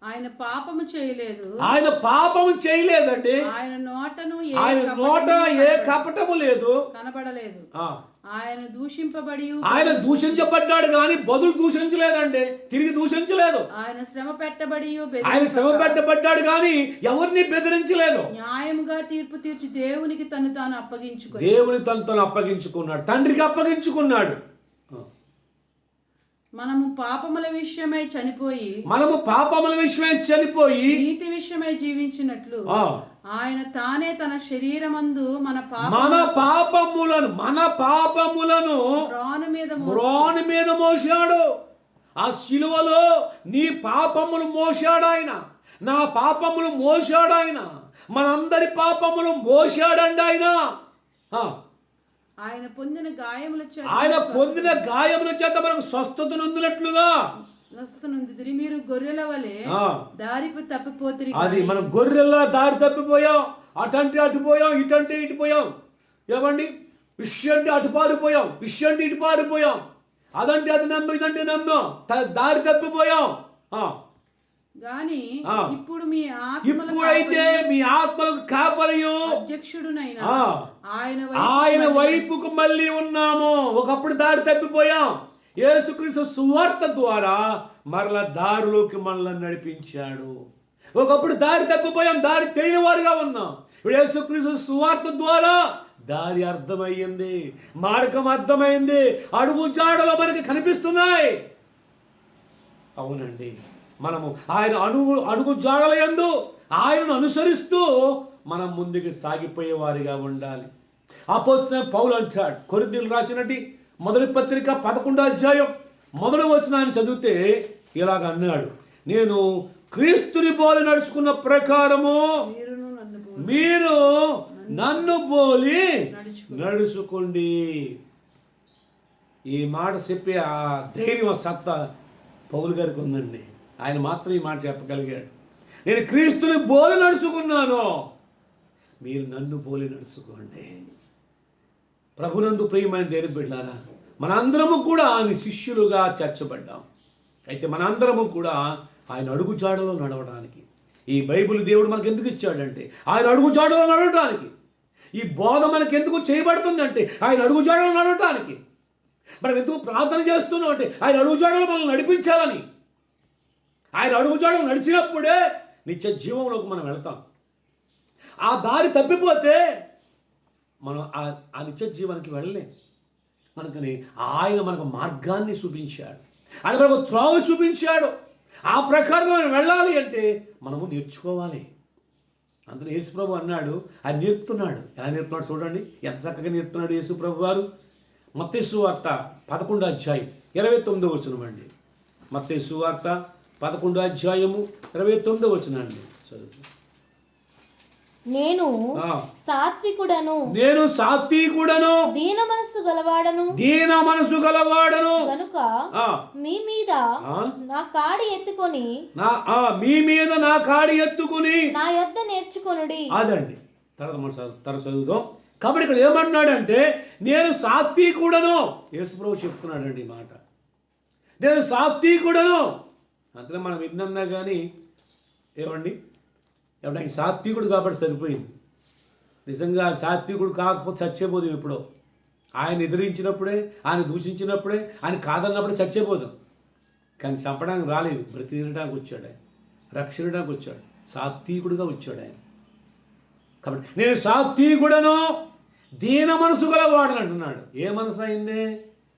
Speaker 2: ఆయన పాపము చేయలేదు,
Speaker 1: ఆయన పాపము చేయలేదండి.
Speaker 2: ఆయన నోటను
Speaker 1: ఆయన నోట ఏ కపటము లేదు,
Speaker 2: కనబడలేదు.
Speaker 1: ఆ,
Speaker 2: ఆయన దూషింపబడి
Speaker 1: ఆయన దూషించబడ్డాడు కానీ బదులు దూషించలేదండి, తిరిగి దూషించలేదు.
Speaker 2: ఆయన శ్రమ పెట్టబడి
Speaker 1: ఆయన శ్రమ పెట్టబడ్డాడు కానీ ఎవరిని బెదిరించలేదు.
Speaker 2: న్యాయముగా తీర్పు తీర్చి దేవునికి తను తాను అప్పగించుకుని
Speaker 1: దేవుని తనతో అప్పగించుకున్నాడు, తండ్రికి అప్పగించుకున్నాడు.
Speaker 2: మనము పాపముల విషయమై చనిపోయి
Speaker 1: మనము పాపముల విషయమై చనిపోయి
Speaker 2: నీతి విషయమై జీవించినట్లు
Speaker 1: ఆ,
Speaker 2: ఆయన తానే తన శరీరమందు మన
Speaker 1: పాపములను మ్రాను మీద మోసాడు. ఆ శిలువలో నీ పాపములు మోసాడు ఆయన, నా పాపములు మోసాడు ఆయన, మనందరి పాపములు మోసాడండి ఆయన.
Speaker 2: ఆయన పొందిన గాయముల చేత మనకు స్వస్థత నొందినట్లుగా వస్తున్నది. మీరు గొర్రెల వలె దారి తప్పిపోతురి.
Speaker 1: అది మనం గొర్రెల్లా దారి తప్పిపోయాం. అటంటే అటు పోయాం, ఇటంటే ఇటు పోయాం. ఏమండి, ఇష్టంటే అటు పారిపోయాం, ఇష్టంటే ఇటు పారిపోయాం. అదంటే అది నమ్మ, ఇదంటే నమ్మాం, దారి తప్పిపోయాం.
Speaker 2: గాని
Speaker 1: ఇప్పుడైతే మీ ఆత్మలకు కాపరియు
Speaker 2: అధ్యక్షుడునైనా
Speaker 1: ఆయన వైపుకు మళ్ళీ ఉన్నాము. ఒకప్పుడు దారి తప్పిపోయాం, యేసుక్రీస్తు సువార్త ద్వారా మరలా దారిలోకి మనల్ని నడిపించాడు. ఒకప్పుడు దారి తప్పిపోయాం, దారి తెలియని వారుగా ఉన్నాం. ఇప్పుడు యేసుక్రీస్తు సువార్త ద్వారా దారి అర్థమయ్యింది, మార్గం అర్థమైంది, అడుగు జాడలో మనకి కనిపిస్తున్నాయి. అవునండి, మనము ఆయన అడుగు జాడలయందు ఆయనను అనుసరిస్తూ మనం ముందుకు సాగిపోయే వారిగా ఉండాలి. అపోస్తలుడైన పౌలు అంటాడు, కొరింథీయులకు రాసినటి మొదటి పత్రిక 11వ అధ్యాయం మొదటి వచనాన్ని చదివితే ఇలాగ అన్నాడు, నేను క్రీస్తుని పోలి నడుచుకున్న ప్రకారము మీరు నన్ను పోలి నడుచుకోండి. ఈ మాట చెప్పే ఆ ధైర్యం, సత్తా పౌలు గారికి ఉందండి. ఆయన మాత్రం ఈ మాట చెప్పగలిగాడు, నేను క్రీస్తుని పోలి నడుచుకున్నాను, మీరు నన్ను పోలి నడుచుకోండి. ప్రభునందు ప్రియమైన దేవుని బిడ్డలారా, మనందరము కూడా ఆయన శిష్యులుగా చేర్చబడ్డాం. అయితే మనందరము కూడా ఆయన అడుగుజాడలో నడవడానికి ఈ బైబిల్ దేవుడు మనకు ఎందుకు ఇచ్చాడంటే ఆయన అడుగుజాడలో నడవటానికి. ఈ బోధ మనకు ఎందుకు చేయబడుతుందంటే ఆయన అడుగుజాడలో నడవటానికి. మనం ఎందుకు ప్రార్థన చేస్తున్నాం అంటే ఆయన అడుగుజాడలో మనల్ని నడిపించాలని. ఆయన అడుగుజాడలో నడిచినప్పుడే నిత్య జీవంలోకి మనం వెళతాం. ఆ దారి తప్పిపోతే మనం ఆ నిత్య జీవానికి వెళ్ళలేం. మనకని ఆయన మనకు మార్గాన్ని చూపించాడు, ఆయన మనకు త్రోవ చూపించాడు. ఆ ప్రకారం మనం వెళ్ళాలి అంటే మనము నేర్చుకోవాలి. అందులో యేసుప్రభు అన్నాడు, ఆయన నేర్పుతున్నాడు. ఎలా నేర్పుతున్నాడు చూడండి, ఎంత చక్కగా నేర్పుతున్నాడు యేసుప్రభు వారు. మత్తయి సువార్త 11వ అధ్యాయం 29వ వచనం అండి. మత్తయి సువార్త 11వ అధ్యాయము 29వ వచనం అండి. చదువు.
Speaker 5: నేను సాత్వికుడను దీన మనసు గలవాడను కనుక మీ మీద నా కాడి ఎత్తుకొని నా యొద్ద నేర్చుకొనుడి.
Speaker 1: అదండి తర్వాత చదువుదాం. కాబట్టి ఇక్కడ ఏమంటున్నాడంటే నేను సాత్వికుడను. యేసుప్రభు చెప్తున్నాడండి ఈ మాట, నేను సాత్వికుడను. అంతే మనం విన్నన్నా కానీ ఏమండి, ఎవరికి సాత్వికుడు కాబట్టి సరిపోయింది. నిజంగా సాత్వికుడు కాకపోతే చచ్చేపోదాం ఎప్పుడో. ఆయన ఎదిరించినప్పుడే, ఆయన దూషించినప్పుడే, ఆయన కాదన్నప్పుడే చచ్చేపోదాం. కానీ చంపడానికి రాలేదు, బ్రతికడానికి వచ్చాడు ఆయన, రక్షించడానికి వచ్చాడు, సాత్వికుడుగా వచ్చాడు ఆయన. కాబట్టి నేను సాత్వికుడను దీన మనసు గలవాడు అంటున్నాడు. ఏ మనసు అయింది?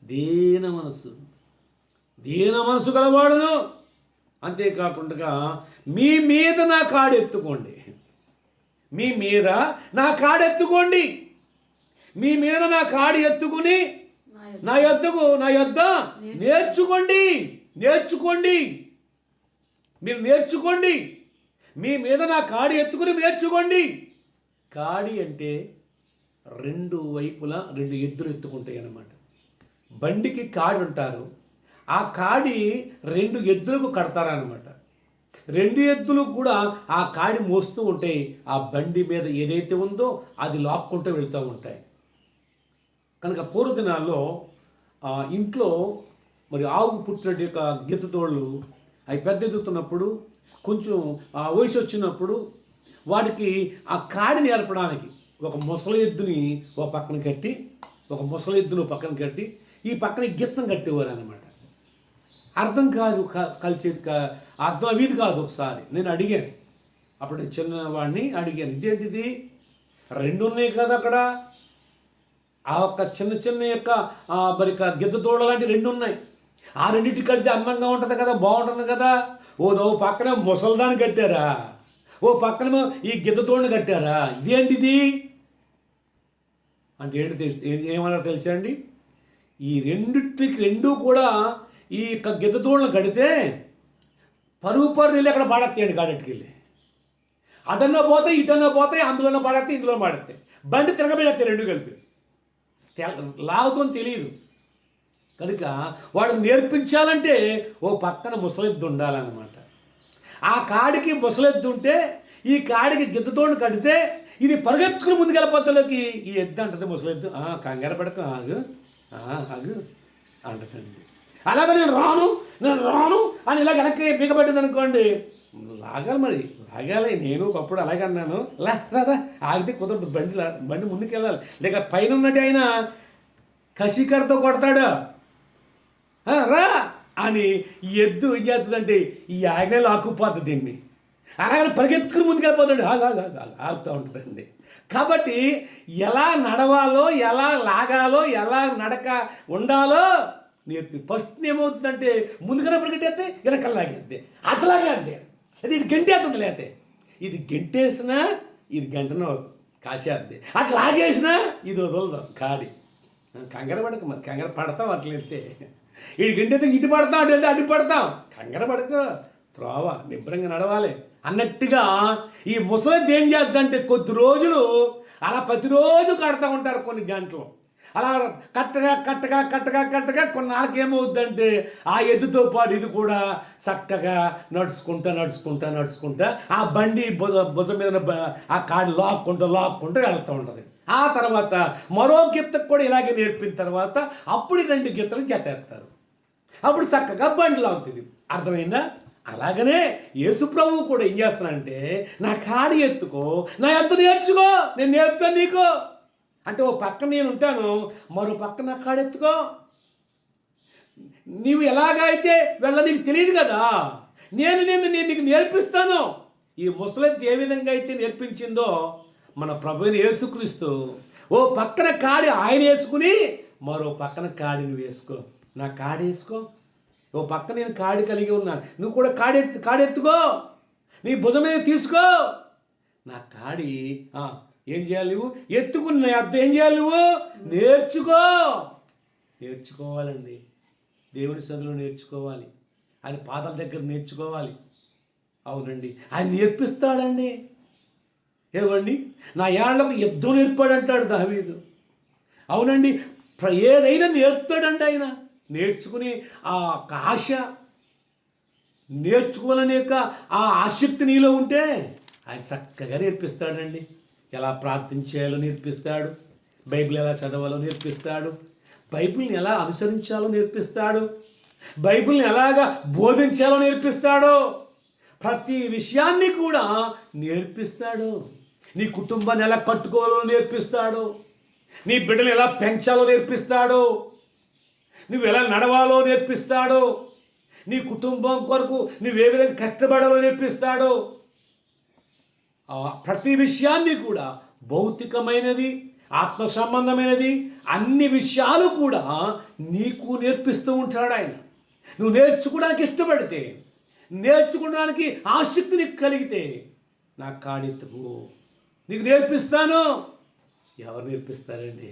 Speaker 1: దీన మనసు గలవాడును. అంతేకాకుండా మీ మీద నా కాడెత్తుకోండి, మీ మీద నా కాడెత్తుకోండి. మీ మీద నా కాడి ఎత్తుకుని నా యొద్ద నేర్చుకోండి. మీరు నేర్చుకోండి. మీ మీద నా కాడి ఎత్తుకుని నేర్చుకోండి. కాడి అంటే రెండు వైపులా రెండు ఎద్దులు ఎత్తుకుంటాయి అన్నమాట. బండికి కాడి ఉంటారు, ఆ కాడి రెండు ఎద్దులకు కడతారనమాట. రెండు ఎద్దులు కూడా ఆ కాడి మోస్తూ ఉంటాయి. ఆ బండి మీద ఏదైతే ఉందో అది లాక్కుంటూ వెళ్తూ ఉంటాయి. కనుక పూర్వదినాల్లో ఇంట్లో మరి ఆవుకు పుట్టినట్టు యొక్క గిత్తతోళ్ళు అవి పెద్ద ఎదుగుతున్నప్పుడు కొంచెం వయసు వచ్చినప్పుడు వాటికి ఆ కాడిని ఏర్పడానికి ఒక ముసలి ఎద్దుని ఒక పక్కన కట్టి, ఒక ముసలి ఎద్దును పక్కన కట్టి, ఈ పక్కన గిత్తం కట్టేవారు అనమాట. అర్థం కాదు, అర్థం అవిది కాదు. ఒకసారి నేను అడిగాను, అప్పుడు చిన్నవాడిని అడిగాను, ఇదేంటిది రెండు ఉన్నాయి కదా అక్కడ, ఆ ఒక్క చిన్న యొక్క మరి గిద్ద తోడ లాంటి రెండు ఉన్నాయి, ఆ రెండింటి కడితే అందంగా ఉంటుంది కదా, బాగుంటుంది కదా. ఓ పక్కన ముసలిదాన్ని కట్టారా, ఓ పక్కన ఈ గిద్ద తోడుని కట్టారా, ఇదేంటిది అంటే ఏమన్నా తెలుసా అండి? ఈ రెండు కూడా ఈ గిద్ద తోడును కడితే పరుగు వెళ్ళి అక్కడ పాడేస్తాయండి. కాడెట్టుకెళ్ళి అదన్నా పోతాయి, ఇటన్నా పోతాయి, అందులోనే పాడేస్తాయి, ఇందులో పాడేస్తాయి, బండి తిరగబెడతాయి రెండు కలిపి. లాగుతోని తెలియదు కనుక వాడు నేర్పించాలంటే ఓ పక్కన ముసలెద్దు ఉండాలన్నమాట. ఆ కాడికి ముసలెద్దు ఉంటే ఈ కాడికి గిద్దతోడు కడితే ఇది పరిగెత్తుకుని ముందుకెళ్ళిపోతలోకి ఈ ఎద్దు అంటది ముసలెద్దు, కంగారు పడక ఆగు అంటదండి. అలాగే నేను రాను అని ఇలా వెనక్కి పీకబెట్టింది అనుకోండి, లాగాలి. నేను ఒకప్పుడు అలాగే అన్నాను, రా ఆగితే కుదరదు, బండి ముందుకెళ్ళాలి. లేక పైన ఉన్నట్టు ఆయన కసికరతో కొడతాడు, రా అని ఈ ఎద్దు ఏం చేస్తుందంటే ఈ ఆజ్ఞలు ఆకుపోతుంది దీన్ని, అలాగే పరిగెత్తుకుని ముందుకెళ్ళిపోతాడు, ఆగుతూ ఉంటుందండి. కాబట్టి ఎలా నడవాలో, ఎలా లాగాలో, ఎలా నడక ఉండాలో నేర్పి. ఫస్ట్ ఏమవుతుందంటే ముందుగానే పరిగెట్టేస్తే వెనకాల లాగేద్ది, అట్లాగే అంతే. అది ఇది గంటేస్తుంది, లేతే ఇది గంటేసినా ఇది గంటనో కాసేద్ది, అట్లా లాగేసినా ఇది వదలదాం కాడి. కంగారు పడక, మరి కంగారు పడతాం అట్లా వెళ్తే. ఇటు గంటైతే ఇటు పడతాం, అటు వెళ్తే అటు పడతాం, కంగారు పడక త్రోవ నిబ్బరంగా నడవాలి అన్నట్టుగా ఈ ముసలిది ఏం చేద్దంటే కొద్ది రోజులు అలా ప్రతిరోజు కడతా ఉంటారు, కొన్ని గంటలు అలా కట్టగా కొన్నాళ్ళకి ఏమవుద్దంటే ఆ ఎద్దుతో పాటు ఇది కూడా చక్కగా నడుచుకుంటా ఆ బండి భుజం మీద ఆ కాడి లాక్కుంటూ వెళ్తూ ఉంటుంది. ఆ తర్వాత మరో గిత్తకు కూడా ఇలాగే నేర్పిన తర్వాత అప్పుడు 2 గిత్తలు జతేస్తారు, అప్పుడు చక్కగా బండి లాగుతుంది. అర్థమైందా? అలాగనే యేసు ప్రభువు కూడా ఏం చేస్తానంటే నా కాడి ఎత్తుకో, నా ఎత్తు నేర్చుకో, నేను నేర్పుతాను నీకు అంటే ఓ పక్కన నేను ఉంటాను, మరో పక్కన నా కాడెత్తుకో. నీవు ఎలాగైతే నీకు తెలియదు కదా, నేను నీకు నేర్పిస్తాను. ఈ ముసలిది ఏ విధంగా అయితే నేర్పించిందో మన ప్రభువైన యేసుక్రీస్తు ఓ పక్కన కాడి ఆయన వేసుకుని మరో పక్కన కాడిని వేసుకో, నా కాడి వేసుకో. ఓ పక్క నేను కాడి కలిగి ఉన్నాను, నువ్వు కూడా కాడెత్తుకో, నీ భుజం మీద తీసుకో. నా కాడి ఏం చేయాలి నువ్వు? ఎత్తుకున్న అర్థం ఏం చేయాలి నువ్వు? నేర్చుకోవాలండి. దేవుని సన్నిధిలో నేర్చుకోవాలి, ఆయన పాదాల దగ్గర నేర్చుకోవాలి. అవునండి, ఆయన నేర్పిస్తాడండి. ఏమండి, నా ఏళ్లకు యుద్ధం నేర్పాడంటాడు దావీదు. అవునండి, ఏదైనా నేర్పుతాడండి ఆయన. నేర్చుకుని ఆ ఆశ, నేర్చుకోవాలనే ఆ ఆసక్తి నీలో ఉంటే ఆయన చక్కగా నేర్పిస్తాడండి. ఎలా ప్రార్థించేయాలో నేర్పిస్తాడు, బైబిల్ ఎలా చదవాలో నేర్పిస్తాడు, బైబిల్ని ఎలా అనుసరించాలో నేర్పిస్తాడు, బైబిల్ని ఎలాగా బోధించాలో నేర్పిస్తాడు, ప్రతి విషయాన్ని కూడా నేర్పిస్తాడు. నీ కుటుంబాన్ని ఎలా కట్టుకోవాలో నేర్పిస్తాడు, నీ బిడ్డలు ఎలా పెంచాలో నేర్పిస్తాడు, నువ్వు ఎలా నడవాలో నేర్పిస్తాడు, నీ కుటుంబం కొరకు నువ్వే విధంగా కష్టపడాలో నేర్పిస్తాడు. ప్రతి విషయాన్ని కూడా భౌతికమైనది, ఆత్మ సంబంధమైనది, అన్ని విషయాలు కూడా నీకు నేర్పిస్తూ ఉంటాడు ఆయన. నువ్వు నేర్చుకోవడానికి ఇష్టపడితే, నేర్చుకోవడానికి ఆసక్తి నీకు కలిగితే నా కాడెత్తుకు, నీకు నేర్పిస్తాను. ఎవరు నేర్పిస్తారండి?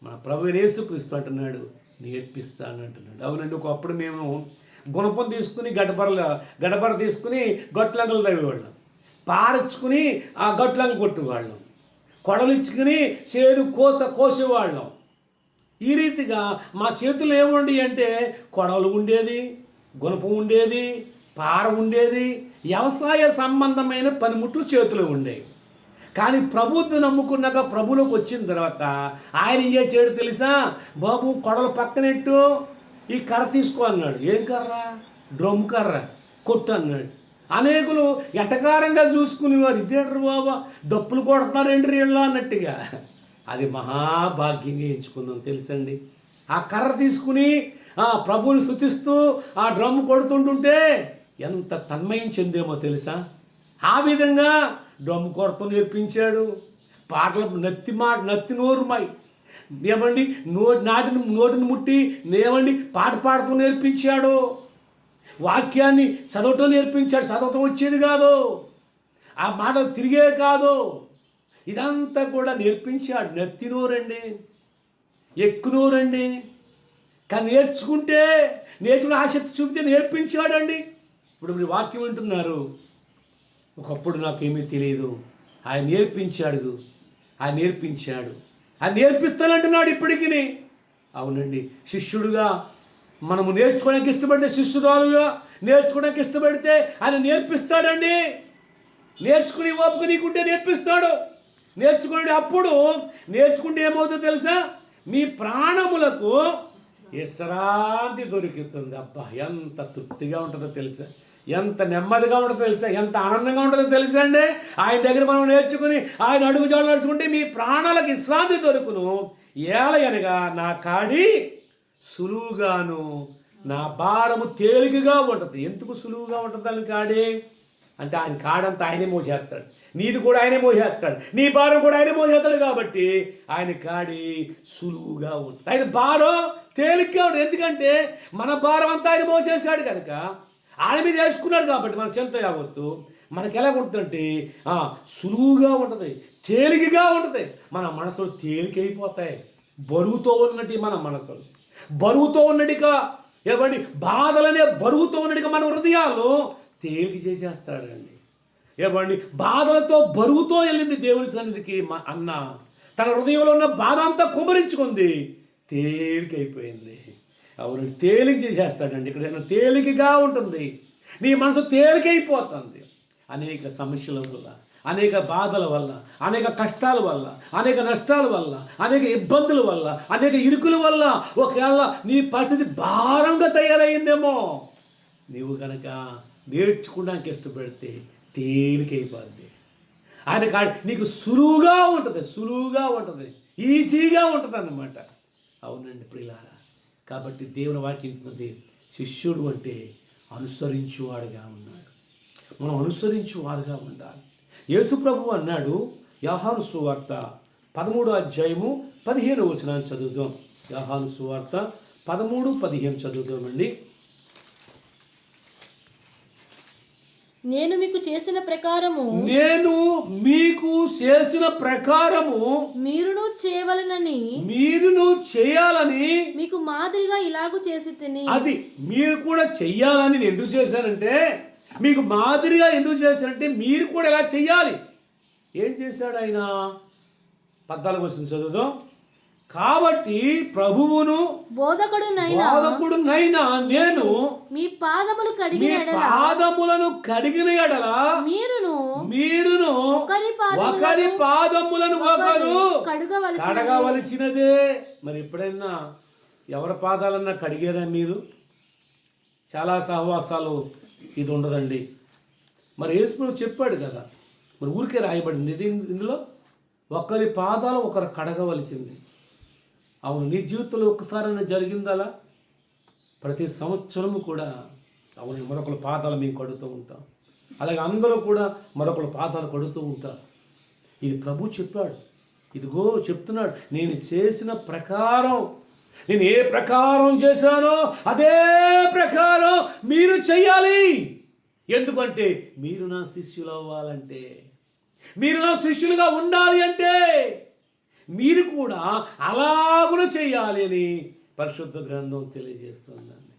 Speaker 1: మన ప్రభు యేసుక్రీస్తు అంటున్నాడు, నేర్పిస్తాను అంటున్నాడు. అవునండి, ఒకప్పుడు మేము గుణపం తీసుకుని గడపర తీసుకుని గొట్లంగలు తవ్వేవాళ్ళం, పారచ్చుకుని ఆ గొట్లంగ కొట్టేవాళ్ళం, కొడలు ఇచ్చుకుని చేను కోసేవాళ్ళం. ఈ రీతిగా మా చేతులు ఏముండి అంటే కొడవలు ఉండేది, గుణపం ఉండేది, పార ఉండేది, వ్యవసాయ సంబంధమైన పనిముట్లు చేతులు ఉండేవి. కానీ ప్రభుత్వం నమ్ముకున్నాక ప్రభులోకి వచ్చిన తర్వాత ఆయన ఏం చేసాడు తెలుసా? బాబు కొడలు పక్కనెట్టు, ఈ కర్ర తీసుకో అన్నాడు. ఏం కర్ర? డ్రమ్ కర్ర కొట్టు అన్నాడు. అనేకులు ఎటకారంగా చూసుకునేవారు, ఇదేంటారు బాబా డప్పులు కొడుతున్నారేంటి వీళ్ళు అన్నట్టుగా. అది మహాభాగ్యంగా ఎంచుకుందాం తెలుసండి. ఆ కర్ర తీసుకుని ప్రభువుని స్తుతిస్తూ ఆ డ్రమ్ కొడుతుంటుంటే ఎంత తన్మయం చెందేమో తెలుసా? ఆ విధంగా డ్రమ్ కొడుతూ నేర్పించాడు. పాటలు నత్తి నోరుమాయి ఏమండి, నోటిని ముట్టి ఏమండి పాట పాడుతూ నేర్పించాడు. వాక్యాన్ని చదవటం నేర్పించాడు. చదవటం వచ్చేది కాదు, ఆ మాటలు తిరిగే కాదు, ఇదంతా కూడా నేర్పించాడు. నత్తినోరండి, ఎక్కునోరండి. కానీ నేర్చుకుని ఆసక్తి చూపితే నేర్పించాడండి. ఇప్పుడు మీరు వాక్యం వింటున్నారు. ఒకప్పుడు నాకేమీ తెలియదు, ఆయన నేర్పించాడు. ఆయన నేర్పిస్తానంటున్నాడు ఇప్పటికీ. అవునండి, శిష్యుడుగా మనము నేర్చుకోవడానికి ఇష్టపడితే, శిష్యురాలుగా నేర్చుకోవడానికి ఇష్టపడితే ఆయన నేర్పిస్తాడండి. నేర్చుకుని ఓపిక నీకుంటే నేర్పిస్తాడు. నేర్చుకుంటే ఏమవుతుందో తెలుసా? మీ ప్రాణములకు విశ్రాంతి దొరుకుతుంది. అబ్బా ఎంత తృప్తిగా ఉంటుందో తెలుసా? ఎంత నెమ్మదిగా ఉంటుందో తెలుసా? ఎంత ఆనందంగా ఉంటుందో తెలుసా అండి? ఆయన దగ్గర మనం నేర్చుకుని ఆయన అడుగుజాడలు నడుచుకుంటే మీ ప్రాణాలకు విశ్రాంతి దొరుకును. ఏలయనగా నా కాడి సులువుగాను నా భారము తేలికగా ఉంటుంది. ఎందుకు సులువుగా ఉంటుంది అని కాడి అంటే? ఆయన కాడంతా ఆయనే మోసేస్తాడు, నీది కూడా ఆయనే మోసేస్తాడు, నీ భారం కూడా ఆయనే మోసేస్తాడు. కాబట్టి ఆయన కాడి సులువుగా ఉంటుంది, ఆయన భారం తేలికగా ఉంటుంది. ఎందుకంటే మన భారం అంతా ఆయన మోసేసాడు కనుక, ఆయన మీద వేసుకున్నాడు కాబట్టి మన చెంత యావత్తు మనకి ఎలా ఉంటుందంటే సులువుగా ఉంటుంది, తేలికగా ఉంటుంది. మన మనసులు తేలికైపోతాయి. బరువుతో ఉన్నట్టు మన మనసులు బరువుతో ఉన్నట్టుగా ఏమండి, బాధలనే బరువుతో ఉన్నట్టుగా మన హృదయాలు తేలిక చేసేస్తాడండి. ఏమండి, బాధలతో బరువుతో వెళ్ళింది దేవుని సన్నిధికి అన్న, తన హృదయంలో ఉన్న బాధ అంతా కుమరించుకుంది, తేలికైపోయింది. అవునండి, తేలిక చేసేస్తాడండి. ఇక్కడ తేలికగా ఉంటుంది, నీ మనసు తేలికైపోతుంది. అనేక సమస్యల వల్ల, అనేక బాధల వల్ల, అనేక కష్టాల వల్ల, అనేక నష్టాల వల్ల, అనేక ఇబ్బందుల వల్ల, అనేక ఇరుకుల వల్ల ఒకవేళ నీ పరిస్థితి భారంగా తయారైందేమో, నీవు కనుక నేర్చుకోవడానికి ఇష్టపడితే తేలికైపోద్ది. ఆయన నీకు సులువుగా ఉంటుంది, ఈజీగా ఉంటుంది అన్నమాట. అవునండి ప్రియులారా, కాబట్టి దేవుని వాక్యం శిష్యుడు అంటే అనుసరించువాడుగా ఉన్నాడు. మనం అనుసరించువాడుగా ఉండాలి. యేసు ప్రభువు అన్నాడు, యోహాను సువార్త 13వ అధ్యాయము 15వ వచనాన్ని చదువుదాం. యోహాను సువార్త 13:15 చదువుదామండి.
Speaker 5: నేను మీకు చేసిన ప్రకారము మీరును చేయాలని మీకు మాదిరిగా ఇలాగూ చేసి తిని. అది
Speaker 1: మీరు కూడా చెయ్యాలని నేను ఎందుకు చేశానంటే, మీకు మాదిరిగా ఎందుకు చేశానంటే మీరు కూడా ఇలా చెయ్యాలి. ఏం చేశాడు ఆయన? 14వ వచనం చదువుదాం. కాబట్టి ప్రభువును బోధకుడునైనా నేను మీ పాదములను కడిగిన ఎడల మీరును ఒకరి పాదములను ఒకరు కడగవలసినదే. మరి ఎప్పుడైనా ఎవరి పాదాలన్నా కడిగారా మీరు? చాలా సహవాసాలు ఇది ఉండదండి. మరి యేసు చెప్పాడు కదా, మరి ఊరికే రాయబడింది ఇది ఇందులో, ఒకరి పాదాలు ఒకరు కడగవలసింది. అవును, నీ జీవితంలో ఒక్కసారైనా జరిగింది అలా? ప్రతి సంవత్సరము కూడా అవును మరొకరు పాదాలు మేము కడుతూ ఉంటాం. అలాగే అందరూ కూడా మరొకరు పాదాలు కడుతూ ఉంటారు. ఇది ప్రభు చెప్పాడు, ఇదిగో చెప్తున్నాడు, నేను చేసిన ప్రకారం, నేను ఏ ప్రకారం చేశానో అదే ప్రకారం మీరు చెయ్యాలి. ఎందుకంటే మీరు నా శిష్యులు అవ్వాలంటే, మీరు నా శిష్యులుగా ఉండాలి అంటే, మీరు కూడా అలాగున చేయాలి అని పరిశుద్ధ గ్రంథం తెలియజేస్తుందండి.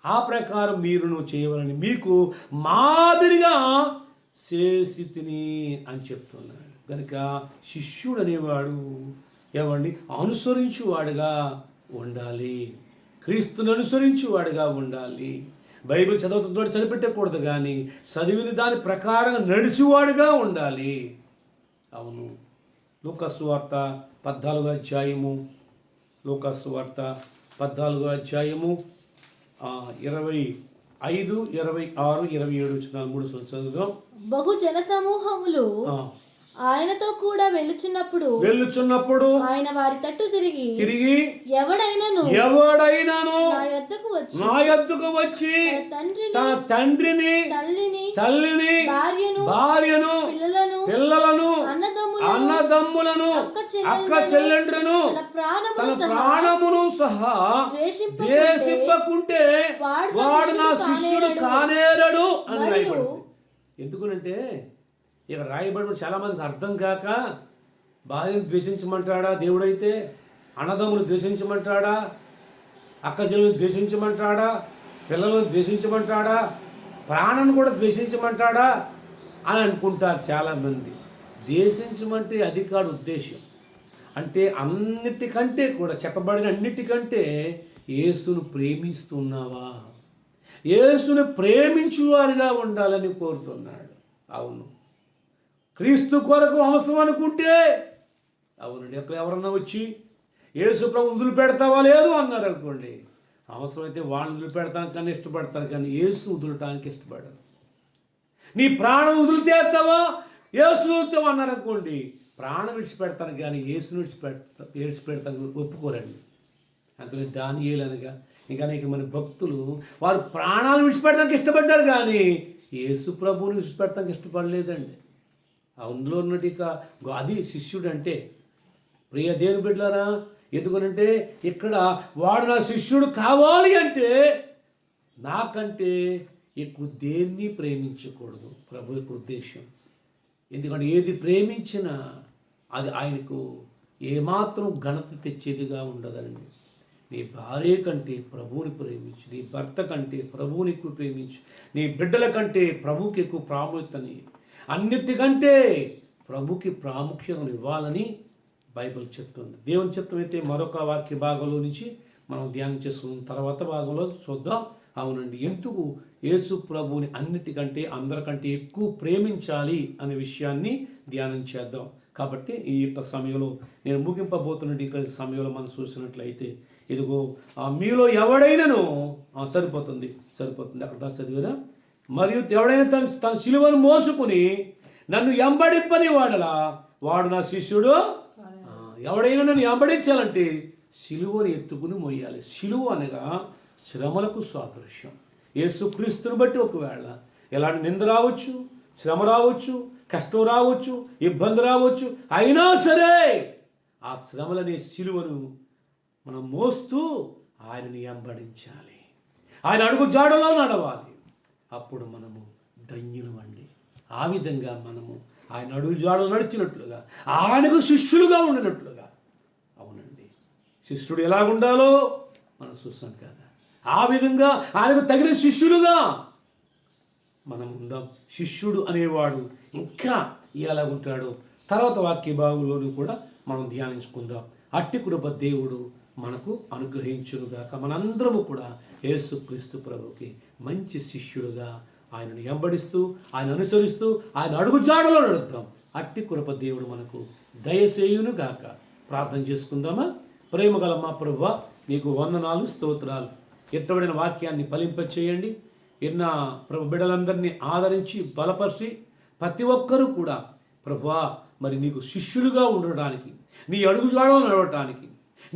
Speaker 1: ఆ ప్రకారం మీరును చేయవాలని మీకు మాదిరిగా చేసి తిని అని చెప్తున్నాడు. కనుక శిష్యుడు అనేవాడు ఏమండి అనుసరించువాడుగా ఉండాలి, క్రీస్తుని అనుసరించువాడుగా ఉండాలి. బైబిల్ చదువుతుందో చదివిపెట్టకూడదు, కానీ చదివిన దాని ప్రకారం నడిచేవాడుగా ఉండాలి. అవును, లూకాసు వార్త 14వ అధ్యాయము, లూకాసు వార్త 14వ అధ్యాయము 25, 26, 27 వచనాలు 3 చదువుదాం.
Speaker 5: బహు జన సమూహములు ఆయనతో కూడా వెళ్ళుచున్నప్పుడు
Speaker 1: ఆయన
Speaker 5: వారి తట్టు తిరిగి ఎవడైనాను
Speaker 1: నా యొద్దకు వచ్చి తన తండ్రిని తల్లిని భార్యను పిల్లలను అన్నదమ్ములను అక్క చెల్లెండ్రును తన ప్రాణమును సహా ద్వేషింపకుంటే వాడు నా శిష్యుడు కానేరడు అని రాయబడింది. ఎందుకనంటే ఇక రాయబడి చాలామందికి అర్థం కాక, భార్యను ద్వేషించమంటాడా దేవుడైతే, అన్నదమ్ములు ద్వేషించమంటాడా, అక్క చెల్లెలను ద్వేషించమంటాడా, పిల్లలను ద్వేషించమంటాడా, ప్రాణాన్ని కూడా ద్వేషించమంటాడా అని అనుకుంటారు చాలామంది. ద్వేషించమంటే అది కాదు ఉద్దేశం. అంటే అన్నిటికంటే కూడా చెప్పబడిన అన్నిటికంటే యేసును ప్రేమిస్తున్నావా, యేసును ప్రేమించువారుగా ఉండాలని కోరుతున్నాడు. అవును, క్రీస్తు కొరకు అవసరం అనుకుంటే, అవునండి, ఎక్కడ ఎవరన్నా వచ్చి యేసు ప్రభు వదిలిపెడతావా లేదు అన్నారు అనుకోండి, అవసరమైతే వాళ్ళని వదిలిపెడతానికి కానీ ఇష్టపడతారు, కానీ యేసు వదులటానికి ఇష్టపడరు. నీ ప్రాణం వదిలితేస్తావా, యేసు వదులుతావా అన్నారు అనుకోండి, ప్రాణం విడిచిపెడతాను కానీ యేసును విడిచిపెడతాను ఒప్పుకోరండి. అందులో దానియేలు అనగా ఇంకా అనేక మంది భక్తులు వారు ప్రాణాలు విడిచిపెడతానికి ఇష్టపడ్డారు, కానీ యేసు ప్రభువుని విడిచిపెడతానికి ఇష్టపడలేదండి. అందులో ఉన్నట్టు అది శిష్యుడు అంటే. ప్రియ దేవుని బిడ్డలారా, ఎందుకనంటే ఇక్కడ వాడు నా శిష్యుడు కావాలి అంటే నాకంటే ఎక్కువ దేన్ని ప్రేమించకూడదు ప్రభు యొక్క ఉద్దేశం. ఎందుకంటే ఏది ప్రేమించినా అది ఆయనకు ఏమాత్రం ఘనత తెచ్చేదిగా ఉండదండి. నీ భార్య కంటే ప్రభువుని ప్రేమించు, నీ భర్త కంటే ప్రభువుని ఎక్కువ ప్రేమించు, నీ బిడ్డల కంటే ప్రభువుకి ఎక్కువ ప్రాముఖ్యతని, అన్నిటికంటే ప్రభుకి ప్రాముఖ్యతను ఇవ్వాలని బైబిల్ చెప్తుంది. దేవుని చిత్తం అయితే మరొక వాక్య భాగంలో నుంచి మనం ధ్యానం చేసుకున్న తర్వాత భాగంలో చూద్దాం. అవునండి, ఎందుకు యేసు ప్రభువుని అన్నిటికంటే అందరికంటే ఎక్కువ ప్రేమించాలి అనే విషయాన్ని ధ్యానం చేద్దాం. కాబట్టి ఈ యొక్క సమయంలో నేను ముగింపబోతున్న ఈ సమయంలో మనం చూసినట్లయితే, ఇదిగో మీలో ఎవడైనాను సరిపోతుంది అక్కడ చదివినా, మరియు ఎవడైనా తన సిలువను మోసుకుని నన్ను ఎంబడింపని వాడలా వాడు నా శిష్యుడు. ఎవడైనా నన్ను ఎంబడించాలంటే సిలువను ఎత్తుకుని మోయాలి. సిలువ అనగా శ్రమలకు సాదృశ్యం. యేసుక్రీస్తుని బట్టి ఒకవేళ ఎలాంటి నింద రావచ్చు, శ్రమ రావచ్చు, కష్టం రావచ్చు, ఇబ్బంది రావచ్చు, అయినా సరే ఆ శ్రమలనే సిలువను మనం మోస్తూ ఆయనని వెంబడించాలి, ఆయన అడుగు జాడలో నడవాలి. అప్పుడు మనము ధన్యులమండి. ఆ విధంగా మనము ఆయన అడుగు జాడలో నడిచినట్లుగా, ఆయనకు శిష్యులుగా ఉండినట్లుగా. అవునండి, శిష్యుడు ఎలా ఉండాలో మనం చూస్తాం కదా, ఆ విధంగా ఆయనకు తగిన శిష్యులుగా మనం ఉందాం. శిష్యుడు అనేవాడు ఇంకా ఎలా ఉంటాడో తర్వాత వాక్య భాగంలోనూ కూడా మనం ధ్యానించుకుందాం. అట్టి కృప దేవుడు మనకు అనుగ్రహించునుగాక. మనందరము కూడా యేసుక్రీస్తు ప్రభుకి మంచి శిష్యుడుగా ఆయనను వెంబడిస్తూ, ఆయన అనుసరిస్తూ, ఆయన అడుగుజాడలో నడుద్దాం. అట్టి కృప దేవుడు మనకు దయచేయునుగాక. ప్రార్థన చేసుకుందామా? ప్రేమగల మా ప్రభువా, నీకు వందనాలు, స్తోత్రాలు. ఎత్తబడిన వాక్యాన్ని ఫలింపచేయండి. ఎన్న ప్రభు బిడ్డలందరినీ ఆదరించి బలపరిచి ప్రతి ఒక్కరూ కూడా ప్రభువా మరి నీకు శిష్యులుగా ఉండడానికి, నీ అడుగుజాడలో నడవటానికి,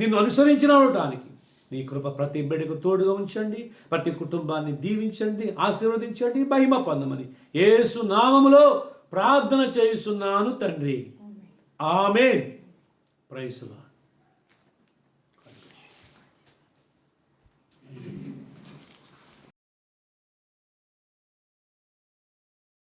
Speaker 1: నిన్ను అనుసరించి నడవటానికి నీ కృప ప్రతి బిడ్డకు తోడుగా ఉంచండి. ప్రతి కుటుంబాన్ని దీవించండి, ఆశీర్వదించండి, మహిమ పొందమని యేసు నామములో ప్రార్థన చేస్తున్నాను తండ్రి. ఆమేన్. Praise the lord.